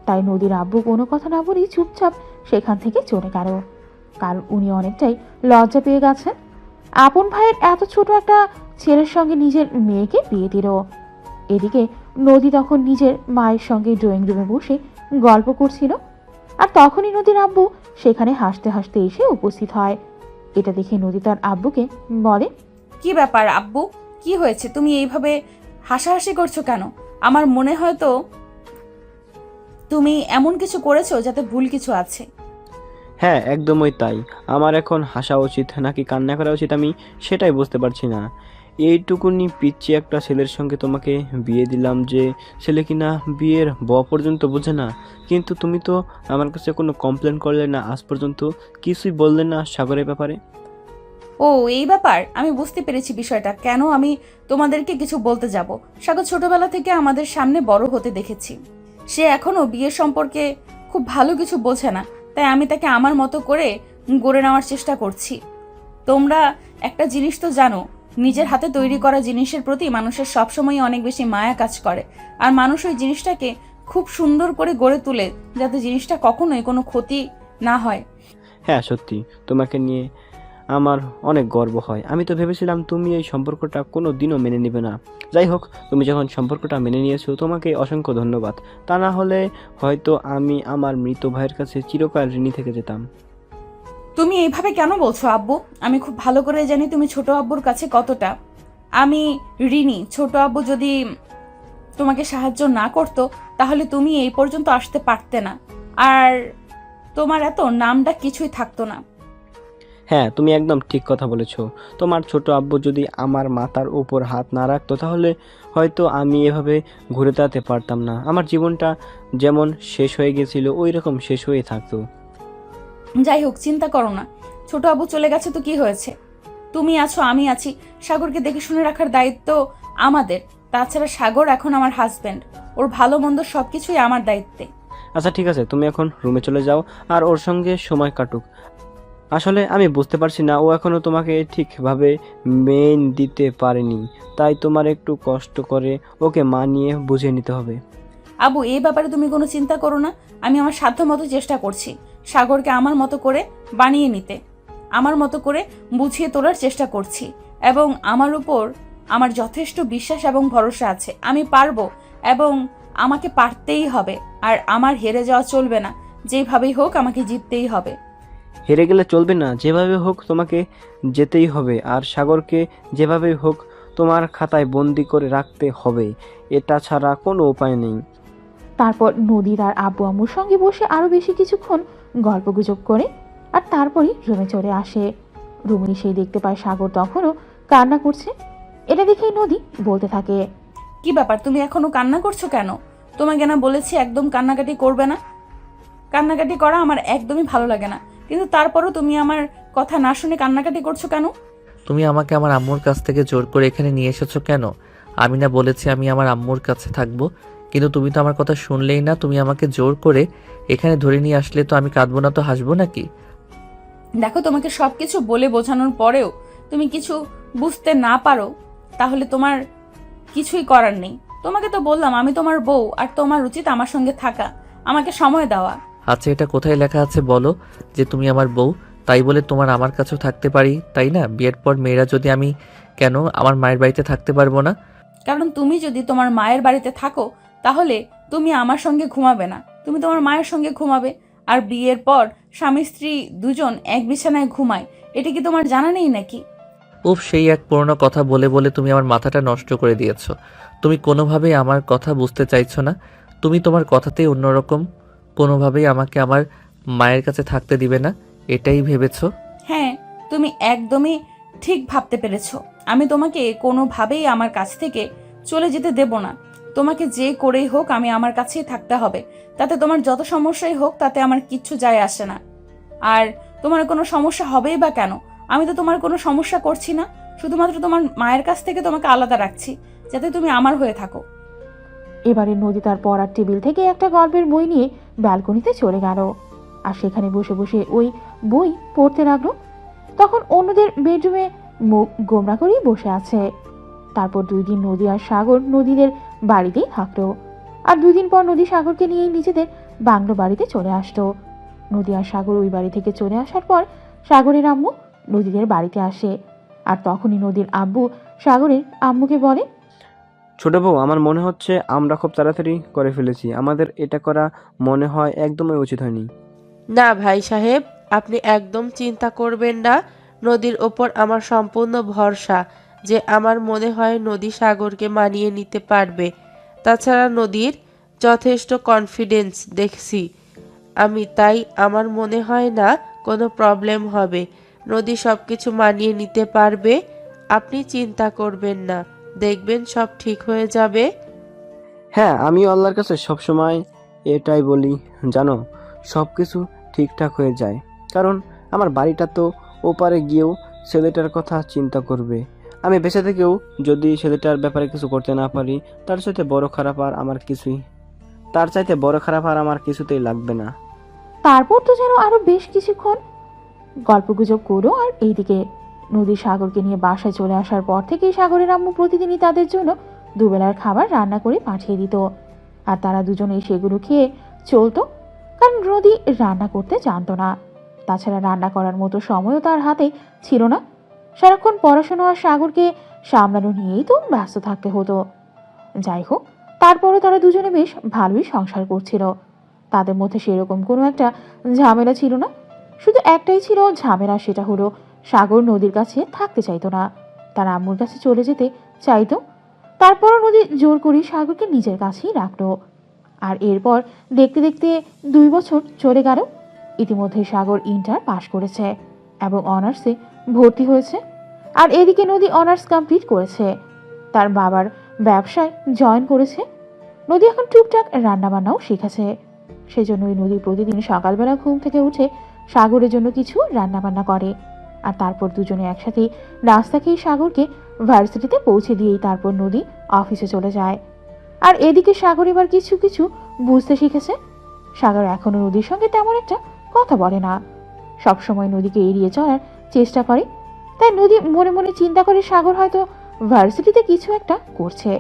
তাই নদীর আব্বু কোনো কথা না বলেই চুপচাপ সেখান থেকে চলে গেল, কারণ উনি অনেকটাই লজ্জা পেয়ে গেছেন। আপন ভাইয়ের এত ছোট একটা ছেলের সঙ্গে নিজের মেয়েকে বিয়ে দিল। এদিকে নদী তখন নিজের মায়ের সঙ্গে ড্রয়িং রুমে বসে গল্প করছিল, আর তখনই নদীর আব্বু সেখানে হাসতে হাসতে এসে উপস্থিত হয়। এটা দেখে নদী তার আব্বুকে বলে, কি ব্যাপার আব্বু, কি হয়েছে? তুমি এইভাবে হাসাহাসি করছো কেন? আমার মনে হয় তো তুমি এমন কিছু করেছো যাতে ভুল কিছু আছে। হ্যাঁ, একদমই তাই। আমার এখন হাসা উচিত নাকি কান্না করা উচিত আমি সেটাই বুঝতে পারছি না। এইটুকুনি পিচ্চি একটা ছেলের সঙ্গে তোমাকে বিয়ে দিলাম, যে ছেলে কিনা বিয়ের পর্যন্ত বোঝে না। কিন্তু তুমি তো আমার কাছে কোনো কমপ্লেন করলে না, আজ পর্যন্ত কিছুই বললে না সাগরের ব্যাপারে। ও এই ব্যাপার, আমি বুঝতে পেরেছি বিষয়টা। কেন আমি তোমাদেরকে কিছু বলতে যাব? সাগর ছোটবেলা থেকে আমাদের সামনে বড় হতে দেখেছি। সে এখনো বিয়ের সম্পর্কে খুব ভালো কিছু বোঝে না, তাই আমি তাকে আমার মতো করে গড়ে নেওয়ার চেষ্টা করছি। তোমরা একটা জিনিস তো জানো, নিজের হাতে তৈরি করা জিনিসের প্রতি মানুষের সবসময় অনেক বেশি মায়া কাজ করে, আর মানুষ ওই জিনিসটাকে খুব সুন্দর করে গড়ে তোলে যাতে জিনিসটা কখনোই কোনো ক্ষতি না হয়। হ্যাঁ সত্যি, তোমাকে নিয়ে আমার অনেক গর্ব হয়। আমি তো ভেবেছিলাম তুমি এই সম্পর্কটা কোনো দিনও মেনে নেবে না। যাই হোক, তুমি যখন সম্পর্কটা মেনে নিয়েছো তোমাকে অসংখ্য ধন্যবাদ। তা না হলে হয়তো আমি আমার মৃত ভাইয়ের কাছে চিরকাল ঋণী থেকে যেতাম। তুমি এইভাবে কেন বলছো আব্বু? আমি খুব ভালো করে জানি তুমি ছোট আব্বুর কাছে কতটা আমি ঋণী। ছোট আব্বু যদি তোমাকে সাহায্য না করতো তাহলে তুমি এই পর্যন্ত আসতে পারতে না, আর তোমার এত নামটা কিছুই থাকতো না। হ্যাঁ, তুমি একদম ঠিক কথা বলেছো। তোমার ছোট আব্বু যদি আমার মাথার উপর হাত না রাখতো তাহলে হয়তো আমি এভাবে ঘুরে দাঁড়াতে পারতাম না। আমার জীবনটা যেমন শেষ হয়ে গেছিল ওই রকম শেষ হয়ে থাকতো। যাই হোক, চিন্তা করো না। ছোট আব্বু চলে গেছে তো কি হয়েছে? তুমি আছো, আমি আছি। সাগরকে দেখে শুনে রাখার দায়িত্ব আমাদের। তাছাড়া সাগর এখন আমার হাজবেন্ড, ওর ভালো মন্দ সবকিছুই আমার দায়িত্বে। আচ্ছা ঠিক আছে, তুমি এখন রুমে চলে যাও আর ওর সঙ্গে সময় কাটুক। আসলে আমি বুঝতে পারছি না, ও এখনো তোমাকে ঠিকভাবে মেন দিতে পারেনি, তাই তোমার একটু কষ্ট করে ওকে মানিয়ে বুঝিয়ে নিতে হবে। আবু, এই ব্যাপারে তুমি কোনো চিন্তা করো না। আমি আমার সাধ্য মতো চেষ্টা করছি সাগরকে আমার মতো করে বানিয়ে নিতে, আমার মতো করে বুঝিয়ে তোলার চেষ্টা করছি, এবং আমার উপর আমার যথেষ্ট বিশ্বাস এবং ভরসা আছে। আমি পারবো, এবং আমাকে পারতেই হবে। আর আমার হেরে যাওয়া চলবে না। যেভাবেই হোক আমাকে জিততেই হবে। হেরে গেলে চলবে না, যেভাবে হোক তোমাকে যেতেই হবে, আর সাগরকে যেভাবেই হোক তোমার খাতায় বন্দি করে রাখতে হবে। এটা ছাড়া কোনো উপায় নেই। তারপর নদী তার আব্বু আম্মুর সঙ্গে বসে আরো বেশি কিছুক্ষণ গল্পগুজব করে, আর তারপরই রুমে চলে আসে। রুমে সেই দেখতে পায় সাগর তখনও কান্না করছে। এটা দেখেই নদী বলতে থাকে, কি ব্যাপার, তুমি এখনো কান্না করছো কেন? তোমাকে না বলেছি একদম কান্নাকাটি করবে না? কান্নাকাটি করা আমার একদমই ভালো লাগে না, কিন্তু তারপরও তুমি আমার কথা না শুনে কান্নাকাটি করছো কেন? তুমি আমাকে আমার আম্মুর কাছ থেকে জোর করে এখানে নিয়ে এসেছো কেন? আমি না বলেছি আমি আমার আম্মুর কাছে থাকবো? কিন্তু তুমি তো আমার কথা শুনলেই না, তুমি আমাকে জোর করে এখানে ধরে নিয়ে আসলে তো আমি কাঁদবো না তো হাসবো নাকি? দেখো, তোমাকে সবকিছু বলে বোঝানোর পরেও তুমি কিছু বুঝতে না পারো, তাহলে তোমার কিছুই করার নেই। তোমাকে তো বললাম আমি তোমার বউ, আর তোমার উচিত আমার সঙ্গে থাকা, আমাকে সময় দেওয়া। আচ্ছা, এটা কোথায় লেখা আছে বলো যে তুমি আমার বউ? তাই বলে তোমার আমার কাছেও থাকতে পারি, তাই না? বিয়ের পর মেয়েরা যদি আমি কেন আমার মায়ের বাড়িতে থাকতে পারবো না? কারণ তুমি যদি তোমার মায়ের বাড়িতে থাকো তাহলে তুমি আমার সঙ্গে ঘুমাবে না, তুমি তোমার মায়ের সঙ্গে ঘুমাবে। আর বিয়ের পর স্বামী স্ত্রী দুজন এক বিছানায় ঘুমায়, এটা কি তোমার জানা নেই নাকি? উফ, সেই এক পুরনো কথা বলে বলে তুমি আমার মাথাটা নষ্ট করে দিয়েছো। তুমি কোনোভাবেই আমার কথা বুঝতে চাইছো না। তুমি তোমার কথাতেই অন্যরকম, কোনোভাবেই আমাকে আমার মায়ের কাছে থাকতে দিবে না, এটাই ভেবেছো? হ্যাঁ, তুমি একদমই ঠিক ভাবতে পেরেছো। আমি তোমাকে কোনোভাবেই আমার কাছ থেকে চলে যেতে দেব না। তোমাকে যে করেই হোক আমি আমার কাছেই থাকতে হবে। তাতে তোমার যত সমস্যাই হোক তাতে আমার কিচ্ছু যায় আসে না। আর তোমার কোনো সমস্যা হবেই বা কেন? আমি তো তোমার কোনো সমস্যা করছি না, শুধুমাত্র তোমার মায়ের কাছ থেকে তোমাকে আলাদা রাখছি, যাতে তুমি আমার হয়ে থাকো। এবারে নদী তার পড়ার টেবিল থেকে একটা গল্পের বই নিয়ে ব্যালকনিতে চলে গেল আর সেখানে বসে বসে ওই বই পড়তে লাগলো। তখন অন্যদের বেডরুমে মুখ গোমরা করেই বসে আছে। তারপর 2 দিন নদী আর সাগর নদীদের বাড়িতেই থাকলো। আর 2 দিন পর নদী সাগরকে নিয়ে নিজেদের বাংলো বাড়িতে চলে আসতো। নদী আর সাগর ওই বাড়ি থেকে চলে আসার পর সাগরের আম্মু নদীদের বাড়িতে আসে। আর তখনই নদীর আব্বু সাগরের আম্মুকে বলে, ছোট বউ, আমার মনে হচ্ছে আমরা খুব তাড়াতাড়ি করে ফেলেছি। আমাদের এটা করা মনে হয় একদমই উচিত হয়নি। না ভাই সাহেব, আপনি একদম চিন্তা করবেন না। নদীর ওপর আমার সম্পূর্ণ ভরসা যে আমার মনে হয় নদী সাগরকে মানিয়ে নিতে পারবে। তাছাড়া নদীর যথেষ্ট কনফিডেন্স দেখছি আমি, তাই আমার মনে হয় না কোনো প্রবলেম হবে। নদী সব কিছু মানিয়ে নিতে পারবে। আপনি চিন্তা করবেন না, দেখবেন সব ঠিক হয়ে যাবে। হ্যাঁ, আমিও আল্লাহর কাছে সবসময় এটাই বলি, জানো, সব কিছু ঠিকঠাক হয়ে যায়। কারণ আমার বাড়িটা তো ওপারে গিয়েও ছেলেটার কথা চিন্তা করবে। আমি বেঁচে থেকেও যদি ছেলেটার ব্যাপারে কিছু করতে না পারি, তার চাইতে বড় খারাপ আর আমার কিছুতেই লাগবে না। তারপর তো যেন আরো বেশ কিছুক্ষণ গল্পগুজব করো। আর এইদিকে নদী সাগরকে নিয়ে বাসায় চলে আসার পর থেকেই সাগরের আম্মু প্রতিদিনই তাদের জন্য দুবেলার খাবার রান্না করে পাঠিয়ে দিত। আর তারা দুজনেই সেগুলো খেয়ে চলতো, কারণ নদী রান্না করতে জানতো না। তাছাড়া রান্না করার মতো সময়ও তার হাতে ছিল না। সারাক্ষণ পড়াশোনা আর সাগরকে সামলানো নিয়েই তো ব্যস্ত থাকতে হতো। যাই হোক, তারপরও তারা দুজনে বেশ ভালোই সংসার করছিল। তাদের মধ্যে সেরকম কোনো একটা ঝামেলা ছিল না। শুধু একটাই ছিল ঝামেলা, সেটা হলো সাগর নদীর কাছে থাকতে চাইতো না, তার আম্মুর কাছে চলে যেতে চাইতো। তারপরও নদী জোর করে সাগরকে নিজের কাছেই রাখলো। আর এরপর দেখতে দেখতে 2 বছর চলে গেল। ইতিমধ্যে সাগর ইন্টার পাশ করেছে এবং অনার্সে ভর্তি হয়েছে। আর এদিকে নদী অনার্স কমপ্লিট করেছে, তার বাবার ব্যবসায় জয়েন করেছে। নদী এখন টুকটাক রান্নাবান্নাও শিখেছে। সেজন্যই নদী প্রতিদিন সকালবেলা ঘুম থেকে উঠে সাগরের জন্য কিছু রান্নাবান্না করে। আর তারপর দুজনে একসাথে নাস্তা খেয়ে সাগরকে ভার্সিটিতে পৌঁছে দিয়েই তারপর নদী অফিসে চলে যায়। আর এদিকে সাগর এবার কিছু কিছু বুঝতে শিখেছে। সাগর এখনো নদীর সঙ্গে তেমন একটা কথা বলে না, সবসময় নদীকে এড়িয়ে চলার চেষ্টা করে। তাই নদী মনে মনে চিন্তা করে সাগর হয়তো ভার্সিটিতে কিছু একটা করছে,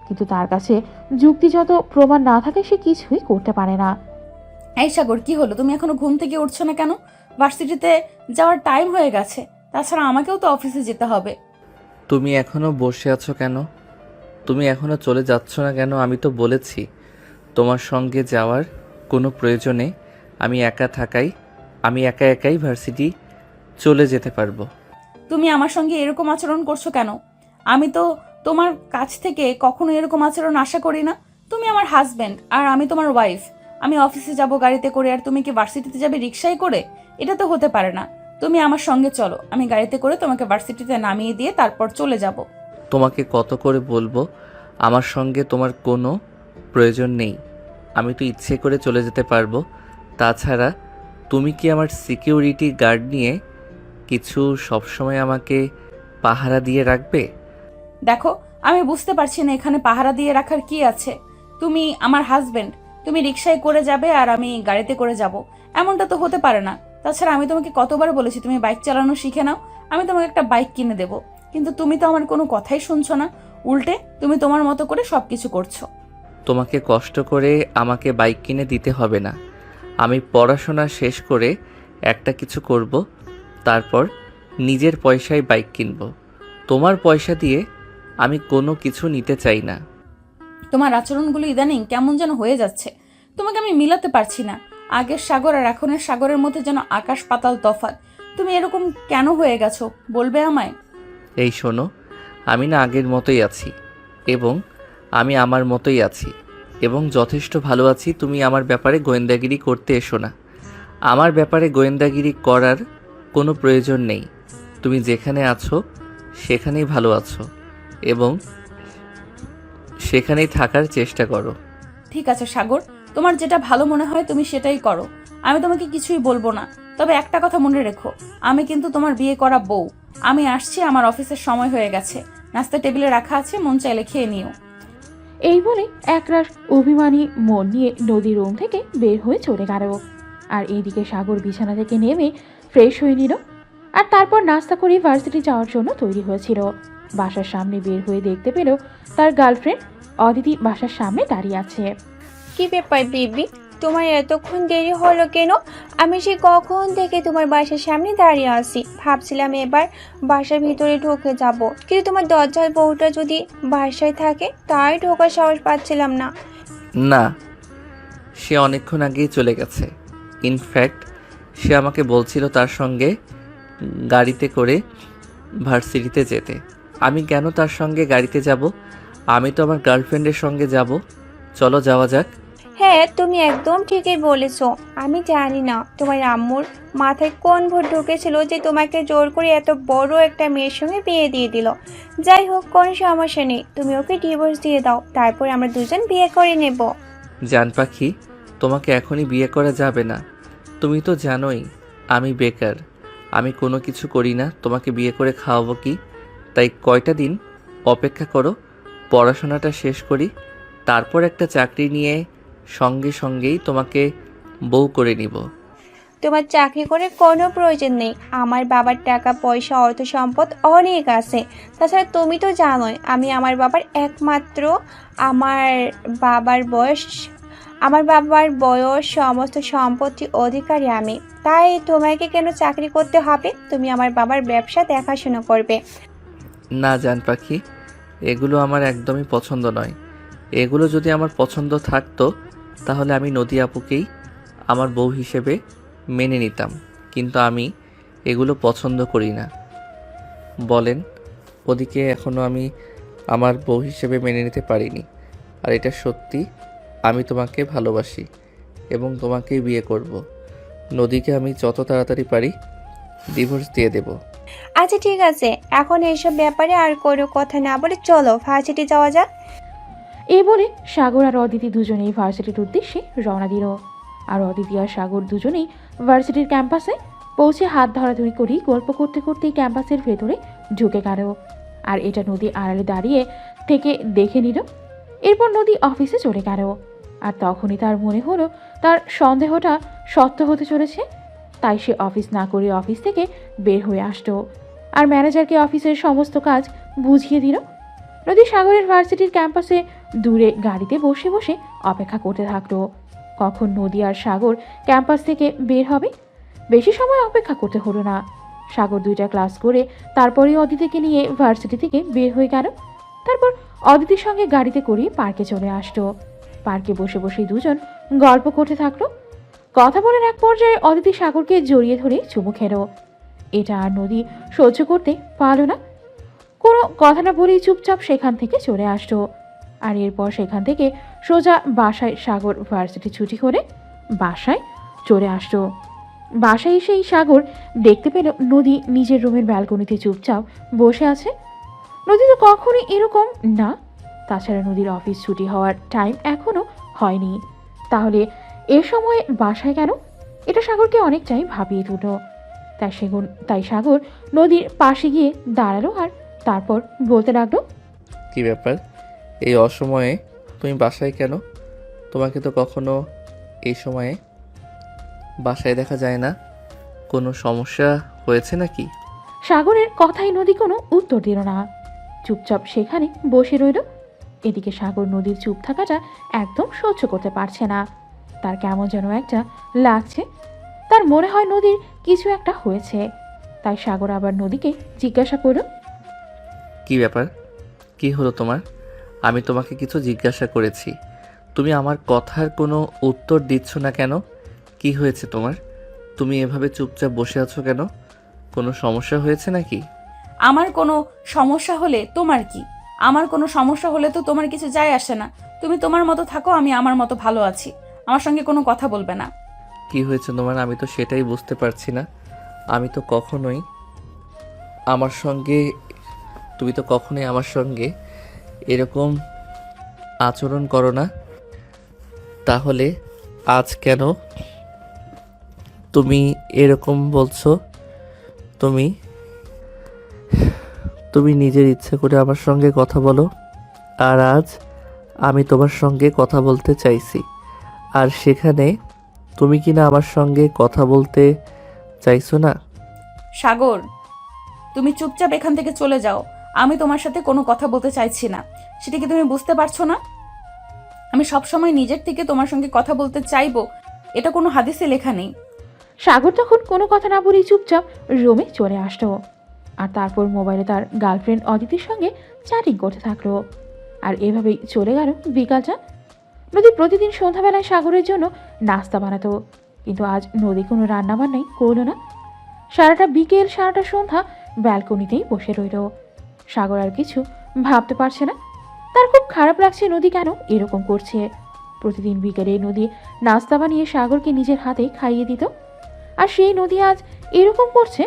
কিন্তু তার কাছে যুক্তিগত প্রমাণ না থাকে সে কিছুই করতে পারে না। এই সাগর, কি হলো? তুমি এখনো ঘুম থেকে উঠছো না কেন? ভার্সিটিতে যাওয়ার টাইম হয়ে গেছে, তাছাড়া আমাকেও তো অফিসে যেতে হবে। তুমি এখনো বসে আছো কেন? তুমি এখনো চলে যাচ্ছ না কেন? আমি তো বলেছি তোমার সঙ্গে যাওয়ার কোনো প্রয়োজনে আমি একা একাই ভার্সিটি চলে যেতে পারবো। তুমি আমার সঙ্গে এরকম আচরণ করছো কেন? আমি তো তোমার কাছ থেকে কখনো এরকম আচরণ আশা করি না। তুমি আমার হাজবেন্ড আর আমি তোমার ওয়াইফ। আমি অফিসে যাব গাড়িতে করে, আর তুমি কি ভার্সিটিতে যাবে রিক্সায় করে? এটা তো হতে পারে না। তুমি আমার সঙ্গে চলো, আমি গাড়িতে করে তোমাকে ভার্সিটিতে নামিয়ে দিয়ে তারপর চলে যাব। তোমাকে কত করে বলবো আমার সঙ্গে তোমার কোনো প্রয়োজন নেই, আমি তো ইচ্ছে করে চলে যেতে পারবো। তাছাড়া তুমি কি আমার সিকিউরিটি গার্ড নিয়ে কিছু সবসময় আমাকে পাহারা দিয়ে রাখবে? দেখো, আমি বুঝতে পারছি না এখানে পাহারা দিয়ে রাখার কি আছে। তুমি আমার হাজবেন্ড, তুমি রিক্সায় করে যাবে আর আমি গাড়িতে করে যাব, এমনটা তো হতে পারে না। তাছাড়া আমি তোমাকে কতবার বলেছি তুমি বাইক চালানো শিখে নাও, আমি তোমাকে একটা বাইক কিনে দেব, কিন্তু তুমি তো আমার কোনো কথাই শুনছো না। উল্টে তুমি তোমার মতো করে সবকিছু করছো। তোমাকে কষ্ট করে আমাকে বাইক কিনে দিতে হবে না। আমি পড়াশোনা শেষ করে একটা কিছু করব, তারপর নিজের পয়সায় বাইক কিনব। তোমার পয়সা দিয়ে আমি কোনো কিছু নিতে চাই না। তোমার আচরণগুলো ইদানিং কেমন যেন হয়ে যাচ্ছে, তোমাকে আমি মিলাতে পারছি না। আগের সাগর আর এখনের সাগরের মধ্যে যেন আকাশ পাতাল তফাৎ। তুমি এরকম কেন হয়ে গেছো বলবে আমায়? এই শোনো, আমি না আগের মতোই আছি, এবং আমি আমার মতোই আছি, এবং যথেষ্ট ভালো আছি। তুমি আমার ব্যাপারে গোয়েন্দাগিরি করতে এসো না। আমার ব্যাপারে গোয়েন্দাগিরি করার কোনো প্রয়োজন নেই। তুমি যেখানে আছো সেখানেই ভালো আছো, এবং সেখানেই থাকার চেষ্টা করো। ঠিক আছে সাগর, তোমার যেটা ভালো মনে হয় তুমি সেটাই করো, আমি তোমাকে কিছুই বলবো না। তবে একটা কথা মনে রেখো, আমি কিন্তু তোমার বিয়ে করা বউ। আমি আসছি, আমার অফিসের সময় হয়ে গেছে। নাস্তা টেবিলে রাখা আছে, মন চাইলে খেয়ে নিও। এই বলে একরাশ অভিমানী মন নিয়ে নদীর রুম থেকে বের হয়ে চলে গেল। আর এইদিকে সাগর বিছানা থেকে নেমে ফ্রেশ হয়ে নিল, আর তারপর নাস্তা করে ভার্সিটি যাওয়ার জন্য তৈরি হয়েছিল। বাসার সামনে বের হয়ে দেখতে পেল তার গার্লফ্রেন্ড অদিতি বাসার সামনে দাঁড়িয়ে আছে। কি ব্যাপার বেবি, তোমার এতক্ষণ দেরি হলো কেন? আমি সে কখন থেকে তোমার বাসার সামনে দাঁড়িয়ে আছি, ভাবছিলাম এবার বাসার ভিতরে ঢুকে যাব, কিন্তু তোমার দরজার বউটা যদি বাসায় থাকে তাই ঢোকার সাহস পাচ্ছিলাম না। না, সে অনেকক্ষণ আগেই চলে গেছে। ইনফ্যাক্ট সে আমাকে বলছিল তার সঙ্গে গাড়িতে করে ভার্সিটিতে যেতে। আমি কেন তার সঙ্গে গাড়িতে যাব? আমি তো আমার গার্লফ্রেন্ডের সঙ্গে যাব। চলো যাওয়া যাক। হ্যাঁ, তুমি একদম ঠিকই বলেছো। আমি জানি না তোমার আম্মুর মাথায় কোন ভূত ঢুকেছিল যে তোমাকে জোর করে এত বড় একটা মেয়ের সঙ্গে বিয়ে দিয়ে দিল। যাই হোক, কোনো সমস্যা নেই, তুমি ওকে ডিভোর্স দিয়ে দাও, তারপর আমরা দুজন বিয়ে করে নেব। জান পাখি, তোমাকে এখনই বিয়ে করা যাবে না। তুমি তো জানোই আমি বেকার, আমি কোনো কিছু করি না। তোমাকে বিয়ে করে খাওয়াবো কি? তাই কয়টা দিন অপেক্ষা করো, পড়াশোনাটা শেষ করি, তারপর একটা চাকরি নিয়ে সঙ্গে সঙ্গেই তোমাকে বউ করে নিব। তোমার চাকরি করে কোনো প্রয়োজন নেই, আমার বাবার টাকা পয়সা অর্থ সম্পদ অনেক আছে। তাছাড়া তুমি তো জানোই আমি আমার বাবার একমাত্র, আমার বাবার বয়স সমস্ত সম্পত্তি অধিকারী আমি। তাই তোমাকে কেন চাকরি করতে হবে? তুমি আমার বাবার ব্যবসা দেখাশোনা করবে। না জান পাখি, এগুলো আমার একদমই পছন্দ নয়। এগুলো যদি আমার পছন্দ থাকতো তাহলে আমি নদী আপুকেই আমার বউ হিসেবে মেনে নিতাম, কিন্তু আমি এগুলো পছন্দ করি না। বলেন, ওদিকে এখনও আমি আমার বউ হিসেবে মেনে নিতে পারিনি। আর এটা সত্যি, আমি তোমাকে ভালোবাসি এবং তোমাকেই বিয়ে করব। নদীকে আমি যত তাড়াতাড়ি পারি ডিভোর্স দিয়ে দেব। আচ্ছা ঠিক আছে, এখন এইসব ব্যাপারে আর কোনো কথা না বলে চলো ভার্সিটি যাওয়া যাক। এই বলে সাগর আর অদিতি দুজনেই ভার্সিটির উদ্দেশ্যে রওনা দিল। আর অদিতি আর সাগর দুজনেই ভার্সিটির ক্যাম্পাসে পৌঁছে হাত ধরাধরি করেই গল্প করতে করতেই ক্যাম্পাসের ভেতরে ঢুকে গেল। আর এটা নদী আড়ালে দাঁড়িয়ে থেকে দেখে নিল। এরপর নদী অফিসে চলে গেল। আর তখনই তার মনে হলো তার সন্দেহটা সত্য হতে চলেছে। তাই সে অফিস না করে অফিস থেকে বের হয়ে আসতো আর ম্যানেজারকে অফিসের সমস্ত কাজ বুঝিয়ে দিল। নদী সাগরের ভার্সিটির ক্যাম্পাসে দূরে গাড়িতে বসে বসে অপেক্ষা করতে থাকলো কখন নদী আর সাগর ক্যাম্পাস থেকে বের হবে। বেশি সময় অপেক্ষা করতে হলো না। সাগর 2টা ক্লাস করে তারপরেই অদিতিকে নিয়ে ভার্সিটি থেকে বের হয়ে গেল। তারপর অদিতির সঙ্গে গাড়িতে করে পার্কে চলে আসতো। পার্কে বসে বসেই দুজন গল্প করতে থাকলো। কথা বলার এক পর্যায়ে অদিতি সাগরকে জড়িয়ে ধরে চুমু খেলো। এটা আর নদী সহ্য করতে পারল না। কোনো কথা না বলেই চুপচাপ সেখান থেকে চলে আসতো। আর এরপর সেখান থেকে সোজা বাসায়, সাগর ভার্সিটি ছুটি করে বাসায় চলে আসতো। বাসায় এসেই সাগর দেখতে পেল নদী নিজের রুমের ব্যালকনিতে চুপচাপ বসে আছে। নদী তো কখনোই এরকম না। তাছাড়া নদীর অফিস ছুটি হওয়ার টাইম এখনো হয়নি, তাহলে এ সময় বাসায় কেন? এটা সাগরকে অনেকটাই ভাবিয়ে তুলল। তাই সাগর নদীর পাশে গিয়ে দাঁড়ালো আর তারপর বলতে লাগলো, কি ব্যাপার, এই অসময়ে তুমি বাসায় কেন? তোমাকে তো কখনো এই সময়ে বাসায় দেখা যায় না। কোনো সমস্যা হয়েছে নাকি? সাগরের কথাই নদী কোনো উত্তর দিল না, চুপচাপ সেখানে বসে রইল। এদিকে সাগর নদীর চুপ থাকাটা একদম সহ্য করতে পারছে না। তার কেমন যেন একটা লাগছে। তার মনে হয় নদীর কিছু একটা হয়েছে। তাই সাগর আবার নদীকে জিজ্ঞাসা করল, কি ব্যাপার, কি হলো তোমার? আমি তোমাকে কিছু জিজ্ঞাসা করেছি, তুমি আমার কথার কোনো উত্তর দিচ্ছ না কেন? কি হয়েছে তোমার? তুমি এভাবে চুপচাপ বসে আছো কেন? কোনো সমস্যা হয়েছে নাকি? আমার কোনো সমস্যা হলে তোমার কি? আমার কোনো সমস্যা হলে তো তোমার কিছু যায় আসে না। তুমি তোমার মতো থাকো, আমি আমার মতো ভালো আছি। আমার সঙ্গে কোনো কথা বলবে না। কি হয়েছে তোমার? আমি তো সেটাই বুঝতে পারছি না। আমি তো কখনোই আমার সঙ্গে তুমি তো কখনোই আমার সঙ্গে এরকম আচরণ করো না। তাহলে আজ কেন তুমি এরকম বলছো? তুমি তুমি নিজের ইচ্ছে করে আমার সঙ্গে কথা বলো, আর আজ আমি তোমার সঙ্গে কথা বলতে চাইছি, আর সেখানে তুমি কিনা আমার সঙ্গে কথা বলতে চাইছো না। সাগর, তুমি চুপচাপ এখান থেকে চলে যাও। আমি তোমার সাথে কোনো কথা বলতে চাইছি না, সেটা কি তুমি বুঝতে পারছো না? আমি সবসময় নিজের থেকে তোমার সঙ্গে কথা বলতে চাইবো, এটা কোনো হাদিসে লেখা নেই। সাগর তখন কোনো কথা না বলেই চুপচাপ রুমে চলে আসলো, আর তারপর মোবাইলে তার গার্লফ্রেন্ড অদিতির সঙ্গে চ্যাটিং করতে থাকলো। আর এভাবেই চলে গেল বিকালটা। নদী প্রতিদিন সন্ধ্যাবেলায় সাগরের জন্য নাস্তা বানাতো, কিন্তু আজ নদী কোনো রান্না বান্নাই করলো না। সারাটা বিকেল সারাটা সন্ধ্যা ব্যালকনিতেই বসে রইল। সাগর আর কিছু ভাবতে পারছে না। তার খুব খারাপ লাগছে নদী কেন এরকম করছে। প্রতিদিন বিকেলে নদী নাস্তা বানিয়ে সাগরকে নিজের হাতে খাইয়ে দিত, আর সেই নদী আজ এরকম করছে।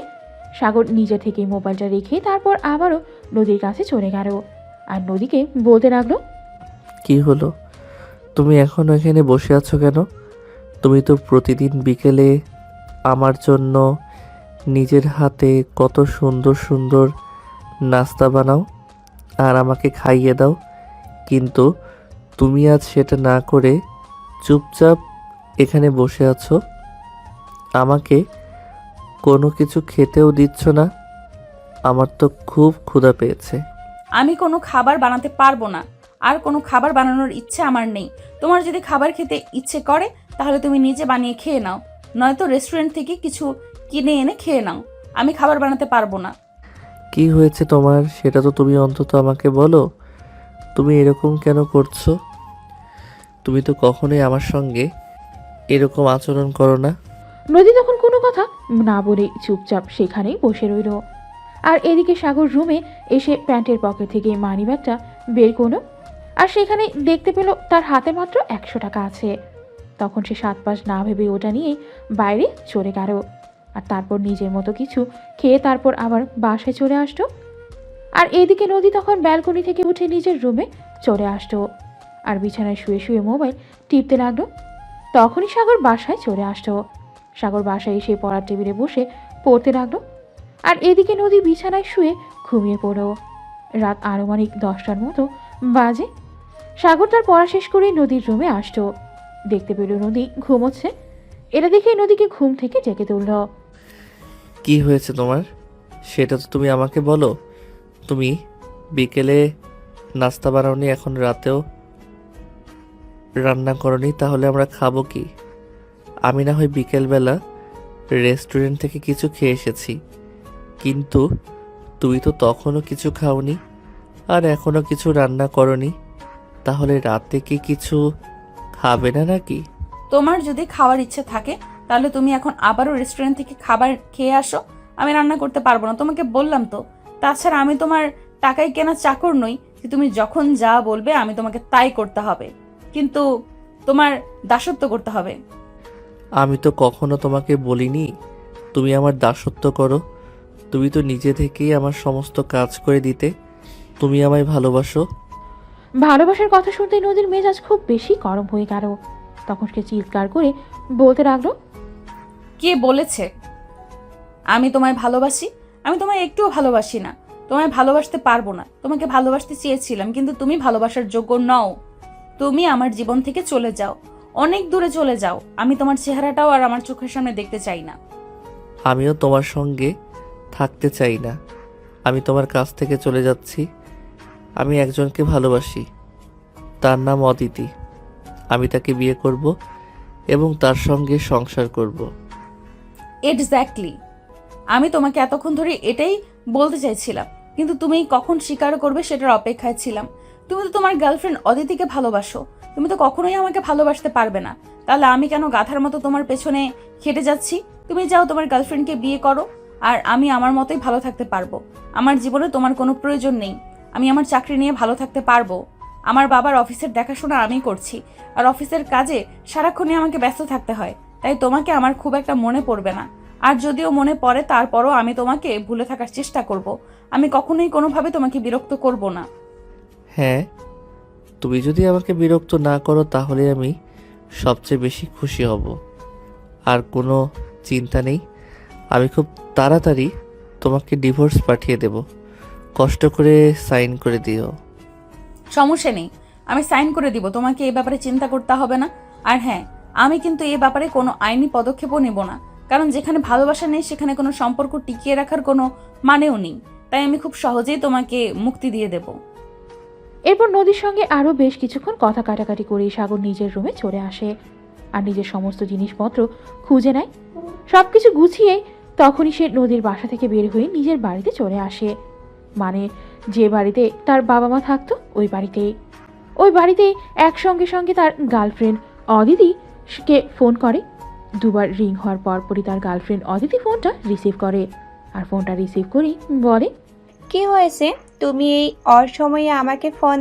সাগর নিজে থেকেই মোবাইলটা রেখে তারপর আবারও নদীর কাছে চলে গেল, আর নদীকে বলতে লাগলো, কি হলো? তুমি এখনো এখানে বসে আছো কেন? তুমি তো প্রতিদিন বিকেলে আমার জন্য নিজের হাতে কত সুন্দর সুন্দর নাস্তা বানাও আর আমাকে খাইয়ে দাও, কিন্তু তুমি আজ সেটা না করে চুপচাপ এখানে বসে আছো। আমাকে কোনো কিছু খেতেও দিচ্ছ না। আমার তো খুব ক্ষুধা পেয়েছে। আমি কোনো খাবার বানাতে পারবো না, আর কোনো খাবার বানানোর ইচ্ছে আমার নেই। তোমার যদি খাবার খেতে ইচ্ছে করে তাহলে তুমি নিজে বানিয়ে খেয়ে নাও, নয়তো রেস্টুরেন্ট থেকে কিছু কিনে এনে খেয়ে নাও। আমি খাবার বানাতে পারবো না। কি হয়েছে তোমার সেটা তো তুমি অন্তত আমাকে বলো। তুমি এরকম কেন করছো? তুমি তো কখনোই আমার সঙ্গে এরকম আচরণ করো না। নদী তখন কোনো কথা না বলে চুপচাপ সেখানেই বসে রইল। আর এদিকে সাগর রুমে এসে প্যান্টের পকেট থেকে মানিব্যাগটা বের করলো, আর সেখানে দেখতে পেল তার হাতে মাত্র 100 টাকা আছে। তখন সে 7 পাশ না ভেবে ওটা নিয়ে বাইরে চলে গেল, আর তারপর নিজের মতো কিছু খেয়ে তারপর আবার বাসায় চলে আসতো। আর এদিকে নদী তখন ব্যালকনি থেকে উঠে নিজের রুমে চলে আসতো, আর বিছানায় শুয়ে শুয়ে মোবাইল টিপতে লাগলো। তখনই সাগর বাসায় চলে আসতো। সাগর বাসায় এসে পড়ার টেবিলে বসে পড়তে লাগলো, আর এদিকে নদী বিছানায় শুয়ে ঘুমিয়ে পড়ল। রাত আনুমানিক 10টার মতো বাজে। সাগর তার পড়া শেষ করে নদীর রুমে আসতো, দেখতে পেল নদী ঘুমোচ্ছে। এটা দেখে নদীকে ঘুম থেকে ডেকে তুলল। কি হয়েছে তোমার সেটা তো তুমি আমাকে বলো। তুমি বিকেলে নাস্তা বানাওনি, এখন রাতেও রান্না করনি, তাহলে আমরা খাবো কি? আমি না হয় বিকেলবেলা রেস্টুরেন্ট থেকে কিছু খেয়ে এসেছি, কিন্তু তুমি তো তখনও কিছু খাওনি আর এখনও কিছু রান্না করনি, তাহলে রাতে কি কিছু খাবে না নাকি? তোমার যদি খাওয়ার ইচ্ছে থাকে তাহলে তুমি এখন আবারও রেস্টুরেন্ট থেকে খাবার খেয়ে আসো। আমি রান্না করতে পারবো না, তোমাকে বললাম তো। তাছাড়া আমি তোমার টাকায় কেনা চাকর নই যে তুমি যখন যা বলবে আমি তোমাকে তাই করতে হবে, কিন্তু তোমার দাসত্ব করতে হবে। আমি তো কখনো তোমাকে বলিনি তুমি আমার দাসত্ব করো। তুমি তো নিজে থেকেই আমার সমস্ত কাজ করে দিতে। তুমি আমায় ভালোবাসো। ভালোবাসার কথা শুনতে নদীর মেজাজ খুব বেশি গরম হয়ে গেল। তখন সে চিৎকার করে বলতে লাগলো, কে বলেছে আমি তোমায় ভালোবাসি? আমি তোমায় একটুও ভালোবাসি না, তোমায় ভালোবাসতে পারবো না। তোমাকে ভালোবাসতে চেয়েছিলাম, কিন্তু তুমি ভালোবাসার যোগ্য নও। তুমি আমার জীবন থেকে চলে যাও, অনেক দূরে চলে যাও। আমি তোমার চেহারাটাও আর আমার চোখের সামনে দেখতে চাই না। আমিও তোমার সঙ্গে থাকতে চাই না। আমি তোমার কাছ থেকে চলে যাচ্ছি। আমি একজনকে ভালোবাসি, তার নাম অদিতি। আমি তাকে বিয়ে করব এবং তার সঙ্গে সংসার করব। এক্স্যাক্টলি, আমি তোমাকে এতক্ষণ ধরে এটাই বলতে চাইছিলাম, কিন্তু তুমি কখন স্বীকার করবে সেটার অপেক্ষায় ছিলাম। তুমি তো তোমার গার্লফ্রেন্ড অদিতিকে ভালোবাসো, তুমি তো কখনোই আমাকে ভালোবাসতে পারবে না। তাহলে আমি কেন গাধার মতো তোমার পেছনে খেটে যাচ্ছি? তুমি যাও তোমার গার্লফ্রেন্ডকে বিয়ে করো, আর আমি আমার মতোই ভালো থাকতে পারবো। আমার জীবনে তোমার কোনো প্রয়োজন নেই। আমি আমার চাকরি নিয়ে ভালো থাকতে পারবো। আমার বাবার অফিসের দেখাশোনা আমি করছি, আর অফিসের কাজে সারাক্ষণই আমাকে ব্যস্ত থাকতে হয়। তাই তোমাকে আমার খুব একটা মনে পড়বে না। আর যদিও মনে পড়ে, তারপরও আমি তোমাকে ভুলে থাকার চেষ্টা করব। আমি কখনোই কোনোভাবে তোমাকে বিরক্ত করব না। হ্যাঁ, তুমি যদি আমাকে বিরক্ত না করো তাহলে আমি সবচেয়ে বেশি খুশি হব। আর কোনো চিন্তা নেই, আমি খুব তাড়াতাড়ি তোমাকে ডিভোর্স পাঠিয়ে দেব। কষ্ট করে সাইন করে দিও। সমস্যা নেই, আমি সাইন করে দিব, তোমাকে এই ব্যাপারে চিন্তা করতে হবে না। আর হ্যাঁ, আমি কিন্তু এই ব্যাপারে কোনো আইনি পদক্ষেপও নেব না, কারণ যেখানে ভালোবাসা নেই সেখানে কোনো সম্পর্ক টিকিয়ে রাখার কোনো মানেও নেই। তাই আমি খুব সহজেই তোমাকে মুক্তি দিয়ে দেব। এরপর নদীর সঙ্গে আরও বেশ কিছুক্ষণ কথা কাটাকাটি করে সাগর নিজের রুমে চলে আসে আর নিজের সমস্ত জিনিসপত্র খুঁজে নেয়। সবকিছু গুছিয়ে তখনই সে নদীর বাসা থেকে বের হয়ে নিজের বাড়িতে চলে আসে, মানে যে বাড়িতে তার বাবা মা থাকতো ওই বাড়িতেই একসঙ্গে সঙ্গে তার গার্লফ্রেন্ড অদিতিকে ফোন করে। দুবার রিং হওয়ার পরপরই তার গার্লফ্রেন্ড অদিতি ফোনটা রিসিভ করে, আর ফোনটা রিসিভ করেই বলে, কি হয়েছে? তুমি এই অসময়ে আমাকে ফোন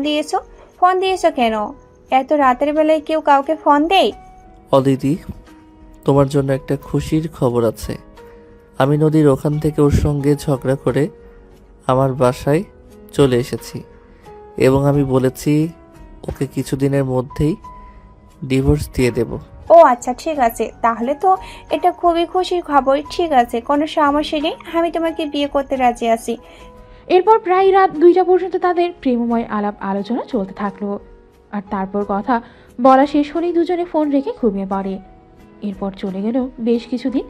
দিয়েছো কেন? এত রাতের বেলায় কেউ কাউকে ফোন দেয়? অদিতি, তোমার জন্য একটা খুশির খবর আছে। আমি নদীর ওখান থেকে ওর সঙ্গে ঝগড়া করে আমার বাসায় চলে এসেছি এবং আমি বলেছি ওকে কিছুদিনের মধ্যেই ডিভোর্স দিয়ে দেব। ও আচ্ছা, ঠিক আছে, তাহলে তো এটা খুবই খুশির খবর। ঠিক আছে, কোনো সমস্যা নেই, আমি তোমাকে বিয়ে করতে রাজি আছি। এরপর প্রায় রাত 2টা পর্যন্ত তাদের প্রেমময় আলাপ আলোচনা চলতে থাকলো। আর তারপর কথা বলা শেষ হলেই দুজনে ফোন রেখে ঘুমিয়ে পড়ে। এরপর চলে গেল বেশ কিছুদিন।